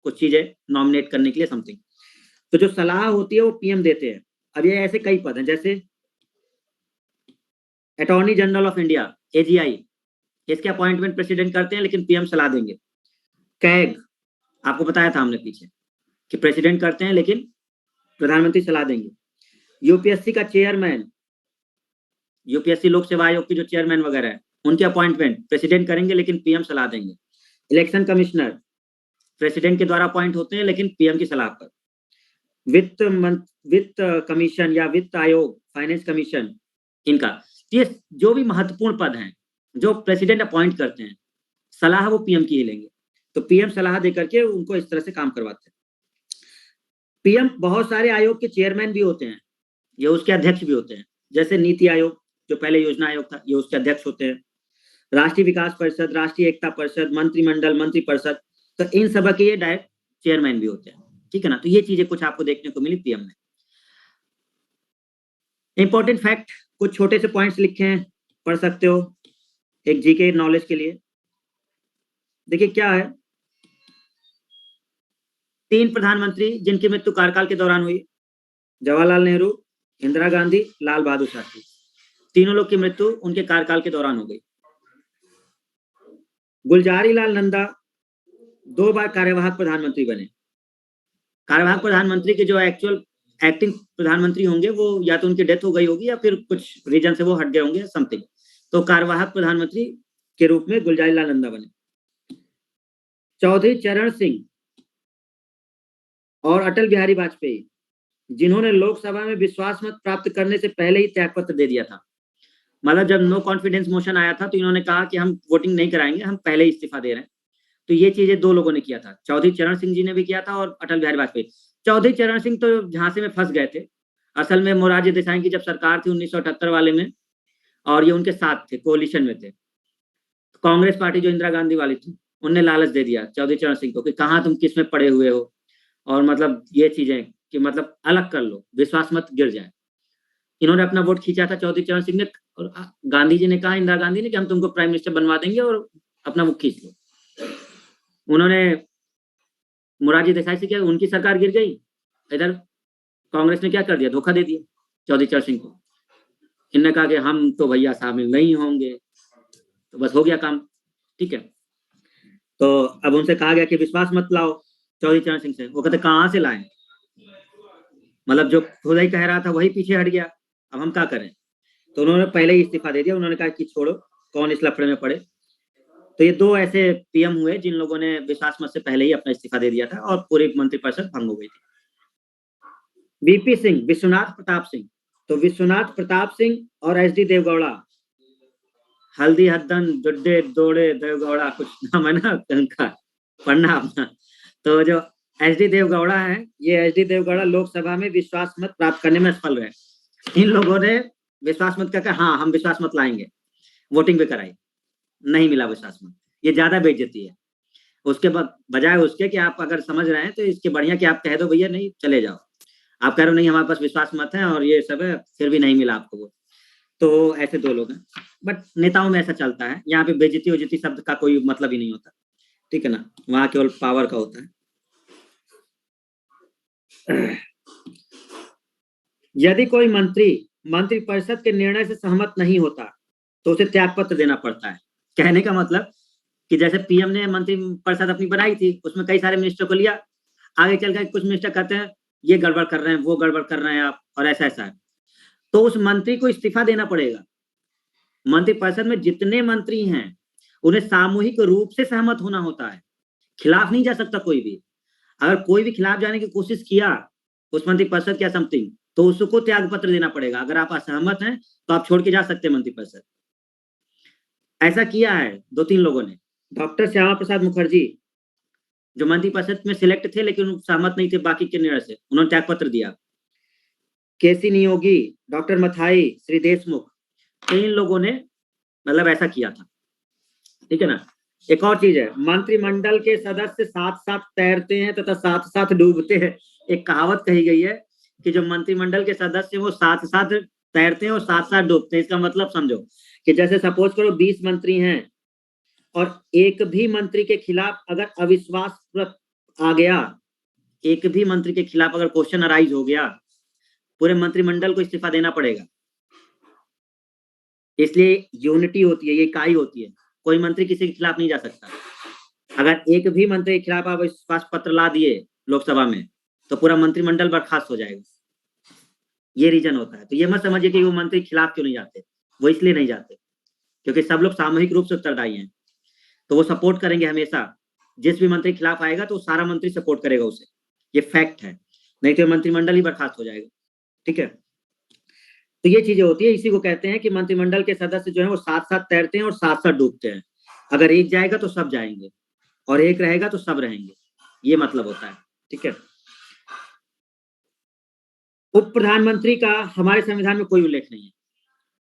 कुछ चीजें नॉमिनेट करने के लिए समथिंग। तो जो सलाह होती है वो पीएम देते हैं। अब ये ऐसे कई पद हैं, जैसे attorney general of India, AGI, इसके अपॉइंटमेंट प्रेसिडेंट करते हैं, लेकिन पीएम सलाह देंगे। कैग, आपको बताया था हमने पीछे कि प्रेसिडेंट करते हैं, लेकिन प्रधानमंत्री सलाह देंगे। यूपीएससी का चेयरमैन, यूपीएससी लोक सेवा आयोग के जो चेयरमैन वगैरह है, उनके अपॉइंटमेंट प्रेसिडेंट करेंगे, लेकिन पीएम सलाह देंगे। इलेक्शन कमिश्नर प्रेसिडेंट के द्वारा अपॉइंट होते हैं, लेकिन पीएम की सलाह पर। वित्त कमीशन या वित्त आयोग, फाइनेंस कमीशन, इनका ये जो भी महत्वपूर्ण पद हैं जो प्रेसिडेंट अपॉइंट करते हैं, सलाह वो पीएम की ही लेंगे। तो पीएम सलाह देकर के उनको इस तरह से काम करवाते हैं। पीएम बहुत सारे आयोग के चेयरमैन भी होते हैं, ये उसके अध्यक्ष भी होते हैं। जैसे नीति आयोग, जो पहले योजना आयोग था, ये उसके अध्यक्ष होते हैं। राष्ट्रीय विकास परिषद, राष्ट्रीय एकता परिषद, मंत्रिमंडल, मंत्रिपरिषद, तो इन सब के ये डायरेक्ट चेयरमैन भी होते हैं। ठीक है ना? तो ये चीजें कुछ आपको देखने को मिली पीएम में। इंपॉर्टेंट फैक्ट, कुछ छोटे से पॉइंट्स लिखे हैं, पढ़ सकते हो, एक जीके नॉलेज के लिए। देखिए क्या है, 3 प्रधानमंत्री जिनकी मृत्यु कार्यकाल के दौरान हुई, जवाहरलाल नेहरू, इंदिरा गांधी, लाल बहादुर शास्त्री, तीनों लोग की मृत्यु उनके कार्यकाल के दौरान हो गई। गुलजारी लाल नंदा 2 बार कार्यवाहक प्रधानमंत्री बने। कार्यवाहक प्रधानमंत्री के जो एक्चुअल एक्टिंग प्रधानमंत्री होंगे, वो या तो उनकी डेथ हो गई होगी या फिर कुछ रीजन से वो हट गए होंगे, समथिंग। तो कार्यवाहक प्रधानमंत्री के रूप में गुलजारी लाल नंदा बने। चौधरी चरण सिंह और अटल बिहारी वाजपेयी, जिन्होंने लोकसभा में विश्वास मत प्राप्त करने से पहले ही त्यागपत्र दे दिया था। मतलब जब नो कॉन्फिडेंस मोशन आया था, तो इन्होंने कहा कि हम वोटिंग नहीं कराएंगे, हम पहले ही इस्तीफा दे रहे हैं। तो ये चीजें 2 लोगों ने किया था, चौधरी चरण सिंह जी ने भी किया था और अटल बिहारी वाजपेयी। चौधरी चरण सिंह तो झांसे में फंस गए थे। असल में मोरारजी देसाई की जब सरकार थी 1978 वाले में, और ये उनके साथ थे, कोलिशन में थे। कांग्रेस पार्टी जो इंदिरा गांधी वाली थी, उनने लालच दे दिया चौधरी चरण सिंह को कि कहाँ तुम किस में पड़े हुए हो, और मतलब ये चीजें कि मतलब अलग कर लो, विश्वास मत गिर जाए। इन्होंने अपना वोट खींचा था चौधरी चरण सिंह ने, और गांधी जी ने कहा, इंदिरा गांधी ने, कि हम तुमको प्राइम मिनिस्टर बनवा देंगे और अपना वो खींच लो। उन्होंने मोरारजी देसाई से किया, उनकी सरकार गिर गई। इधर कांग्रेस ने क्या कर दिया, धोखा दे दिया चौधरी चरण सिंह को। इन्होंने कहा कि हम तो भैया शामिल नहीं होंगे, तो बस हो गया काम। ठीक है, तो अब उनसे कहा गया कि विश्वास मत लाओ चौधरी चरण सिंह से। वो कहते कहाँ से लाएं, मतलब जो खुद ही कह रहा था वही पीछे हट गया, अब हम क्या करें। तो उन्होंने पहले ही इस्तीफा दे दिया। उन्होंने कहा कि छोड़ो, कौन इस लफड़े में पड़े। तो ये 2 ऐसे पीएम हुए जिन लोगों ने विश्वास मत से पहले ही अपना इस्तीफा दे दिया था और पूरी मंत्रिपरिषद भंग हो गई थी। बीपी सिंह, विश्वनाथ प्रताप सिंह, तो विश्वनाथ प्रताप सिंह और एचडी देवगौड़ा, हल्दी हद्दन जुड्डे दौड़े देवगौड़ा, कुछ नाम है ना उनका, पढ़ना अपना। तो जो एचडी देवगौड़ा है, ये एचडी देवगौड़ा लोकसभा में विश्वास मत प्राप्त करने में सफल रहे। इन लोगों ने विश्वास मत का हाँ हम विश्वास मत लाएंगे, वोटिंग भी कराई, नहीं मिला विश्वास मत। ये ज्यादा बेइज्जती है। उसके बजाय उसके कि आप अगर समझ रहे हैं तो इसके बढ़िया कि आप कह दो भैया नहीं चले जाओ, आप कह रहे हो नहीं हमारे पास विश्वास मत है और ये सब है, फिर भी नहीं मिला आपको वो, तो ऐसे 2 लोग हैं। बट नेताओं में ऐसा चलता है, यहाँ पे बेइज्जती उज्जती शब्द का कोई मतलब ही नहीं होता, ठीक है ना, वहां केवल पावर का होता है। यदि कोई मंत्रिपरिषद के निर्णय से सहमत नहीं होता तो उसे त्यागपत्र देना पड़ता है। कहने का मतलब कि जैसे पीएम ने मंत्रिपरिषद अपनी बनाई थी, उसमें कई सारे मिनिस्टर को लिया, आगे चल कर कुछ मिनिस्टर कहते हैं ये गड़बड़ कर रहे हैं, वो गड़बड़ कर रहे हैं आप, और ऐसा ऐसा है, तो उस मंत्री को इस्तीफा देना पड़ेगा। मंत्रिपरिषद में जितने मंत्री हैं उन्हें सामूहिक रूप से सहमत होना होता है, खिलाफ नहीं जा सकता कोई भी। अगर कोई भी खिलाफ जाने की कोशिश किया उस मंत्रिपरिषद या समथिंग, तो उसको त्याग पत्र देना पड़ेगा। अगर आप असहमत हैं तो आप छोड़ के जा सकते हैं मंत्रिपरिषद। ऐसा किया है 2-3 लोगों ने। डॉक्टर श्यामा प्रसाद मुखर्जी जो मंत्रिपरिषद में सिलेक्ट थे लेकिन सहमत नहीं थे बाकी के निर्णय से, उन्होंने त्याग पत्र दिया। केसी नियोगी, डॉक्टर मथाई, श्री देशमुख, इन लोगों ने मतलब ऐसा किया था, ठीक है ना। एक और चीज है, मंत्रिमंडल के सदस्य साथ साथ तैरते हैं तथा साथ साथ डूबते हैं। एक कहावत कही गई है कि जो मंत्रिमंडल के सदस्य वो साथ साथ तैरते हैं और साथ साथ डूबते हैं। इसका मतलब समझो कि जैसे सपोज करो 20 मंत्री हैं और एक भी मंत्री के खिलाफ अगर अविश्वास आ गया, एक भी मंत्री के खिलाफ अगर क्वेश्चन अराइज हो गया, पूरे मंत्रिमंडल को इस्तीफा देना पड़ेगा। इसलिए यूनिटी होती है, ये इकाई होती है, कोई मंत्री किसी के खिलाफ नहीं जा सकता। अगर एक भी मंत्री के खिलाफ आप विश्वास पत्र ला दिए लोकसभा में तो पूरा मंत्रिमंडल बर्खास्त हो जाएगा। ये रीजन होता है। तो ये मत समझिए कि वो मंत्री खिलाफ क्यों नहीं जाते, वो इसलिए नहीं जाते क्योंकि सब लोग सामूहिक रूप से उत्तरदायी हैं, तो वो सपोर्ट करेंगे हमेशा। जिस भी मंत्री खिलाफ आएगा तो सारा मंत्री सपोर्ट करेगा उसे, ये फैक्ट है, नहीं तो मंत्रिमंडल ही बर्खास्त हो जाएगा, ठीक है। तो ये चीजें होती है, इसी को कहते हैं कि मंत्रिमंडल के सदस्य जो है वो साथ साथ तैरते हैं और साथ साथ डूबते हैं। अगर एक जाएगा तो सब जाएंगे और एक रहेगा तो सब रहेंगे, ये मतलब होता है, ठीक है। उप प्रधानमंत्री का हमारे संविधान में कोई उल्लेख नहीं है,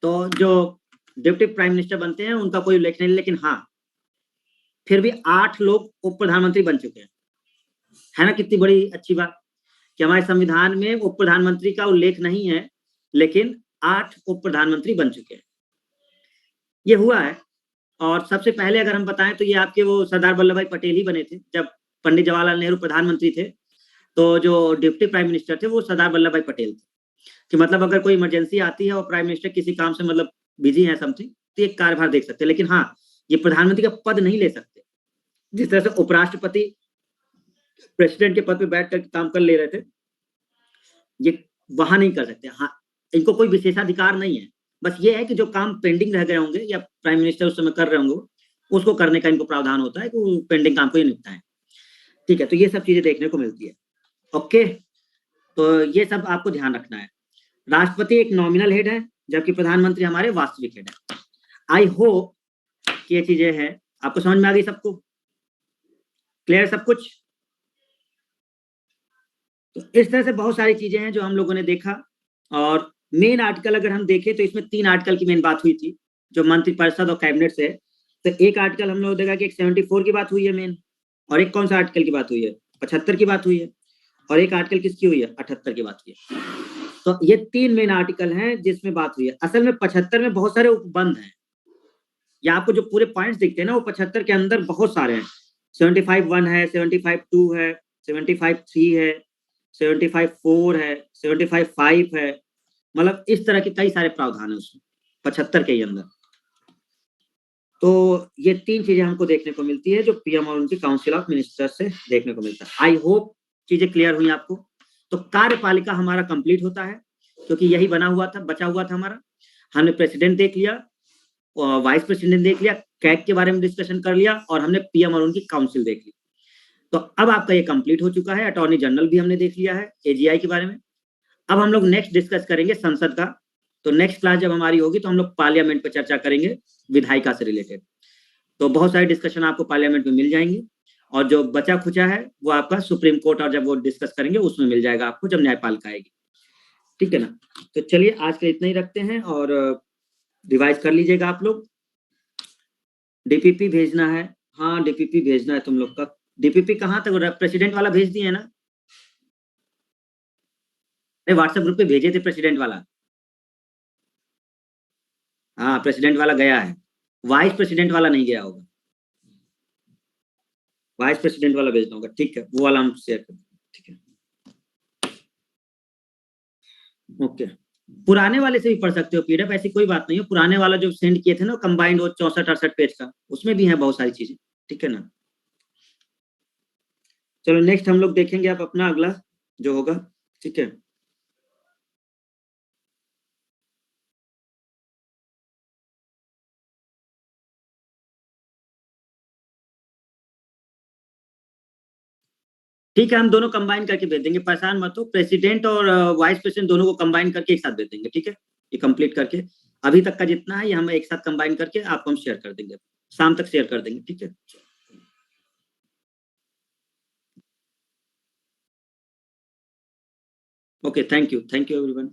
तो जो डिप्टी प्राइम मिनिस्टर बनते हैं उनका कोई उल्लेख नहीं, लेकिन हाँ फिर भी 8 लोग उप प्रधानमंत्री बन चुके हैं, है ना। कितनी बड़ी अच्छी बात कि हमारे संविधान में उप प्रधानमंत्री का उल्लेख नहीं है, लेकिन 8 उप प्रधानमंत्री बन चुके हैं, ये हुआ है। और सबसे पहले अगर हम बताएं तो ये आपके वो सरदार वल्लभ भाई पटेल ही बने थे। जब पंडित जवाहरलाल नेहरू प्रधानमंत्री थे तो जो डिप्टी प्राइम मिनिस्टर थे वो सरदार वल्लभ भाई पटेल थे, कि मतलब अगर कोई इमरजेंसी आती है और प्राइम मिनिस्टर किसी काम से मतलब बिजी है समथिंग, तो ये कार्यभार देख सकते हैं। लेकिन हाँ, ये प्रधानमंत्री का पद नहीं ले सकते। जिस तरह से उपराष्ट्रपति प्रेसिडेंट के पद पे बैठ कर काम कर ले रहे थे, ये वहां नहीं कर सकते। हाँ, इनको कोई विशेषाधिकार नहीं है, बस ये है कि जो काम पेंडिंग रह गए होंगे या प्राइम मिनिस्टर उस समय कर रहे होंगे उसको करने का इनको प्रावधान होता है कि पेंडिंग काम को ये निपटाएं, ठीक है। तो ये सब चीजें देखने को मिलती है, ओके। तो ये सब आपको ध्यान रखना है। राष्ट्रपति एक नॉमिनल हेड है जबकि प्रधानमंत्री हमारे वास्तविक हेड है। आई होप कि ये चीजें हैं आपको समझ में आ गई, सबको क्लियर सब कुछ। तो इस तरह से बहुत सारी चीजें हैं जो हम लोगों ने देखा। और मेन आर्टिकल अगर हम देखें तो इसमें 3 आर्टिकल की मेन बात हुई थी जो मंत्रिपरिषद और कैबिनेट से। तो एक आर्टिकल हम लोग देखा कि एक 74 की बात हुई है मेन, और एक कौन सा आर्टिकल की बात हुई है, 75 की बात हुई है, और एक आर्टिकल किसकी हुई है, 78 की बात हुई है। तो ये 3 मेन आर्टिकल हैं जिसमें बात हुई है। असल में 75 में बहुत सारे उपबंध हैं, या आपको जो पूरे पॉइंट्स दिखते हैं ना वो 75 के अंदर बहुत सारे हैं। 75(1) है, 75(2) है, 75(3) है, 75(4) है, 75(5) है, मतलब इस तरह के कई सारे प्रावधान है उसमें 75 के अंदर। तो ये 3 चीजें हमको देखने को मिलती है जो पीएम और उनकी काउंसिल ऑफ मिनिस्टर से देखने को मिलता है। आई होप चीजें क्लियर हुई आपको। तो कार्यपालिका हमारा कंप्लीट होता है क्योंकि यही बना हुआ था, बचा हुआ था हमारा। हमने प्रेसिडेंट देख लिया, वाइस प्रेसिडेंट देख लिया, कैग के बारे में डिस्कशन कर लिया, और हमने पीएम और उनकी काउंसिल देख ली। तो अब आपका ये कंप्लीट हो चुका है। अटॉर्नी जनरल भी हमने देख लिया है, एजीआई के बारे में। अब हम लोग नेक्स्ट डिस्कस करेंगे संसद का। तो नेक्स्ट क्लास जब हमारी होगी तो हम लोग पार्लियामेंट पर चर्चा करेंगे, विधायिका से रिलेटेड। तो बहुत सारे डिस्कशन आपको पार्लियामेंट में मिल जाएंगे, और जो बचा खुचा है वो आपका सुप्रीम कोर्ट और जब वो डिस्कस करेंगे उसमें मिल जाएगा आपको जब न्यायपालिका आएगी, ठीक है ना। तो चलिए आज के इतना ही रखते हैं, और रिवाइज कर लीजिएगा आप लोग। डीपीपी भेजना है हाँ डीपीपी भेजना है तुम लोग का। डीपीपी कहाँ तक, प्रेसिडेंट वाला भेज दिए है ना? अरे व्हाट्सएप ग्रुप पे भेजे थे प्रेसिडेंट वाला। हाँ प्रेसिडेंट वाला गया है, वाइस प्रेसिडेंट वाला नहीं गया होगा। वाइस प्रेसिडेंट वाला भेजना होगा, ठीक है, वो वाला हम शेयर कर देंगे, ठीक है। ओके, पुराने वाले से भी पढ़ सकते हो पीडीएफ, ऐसी कोई बात नहीं है। पुराने वाला जो सेंड किए थे ना कंबाइंड, वो 64-68 पेज का, उसमें भी है बहुत सारी चीजें, ठीक है ना। चलो नेक्स्ट हम लोग देखेंगे आप अपना अगला जो होगा, ठीक है। ठीक है, हम दोनों कंबाइन करके भेज देंगे, परेशान मत हो। प्रेसिडेंट और वाइस प्रेसिडेंट दोनों को कंबाइन करके एक साथ भेज देंगे, ठीक है। ये कंप्लीट करके अभी तक का जितना है ये हम एक साथ कंबाइन करके आपको हम शेयर कर देंगे, शाम तक शेयर कर देंगे, ठीक है। Okay, thank you everyone.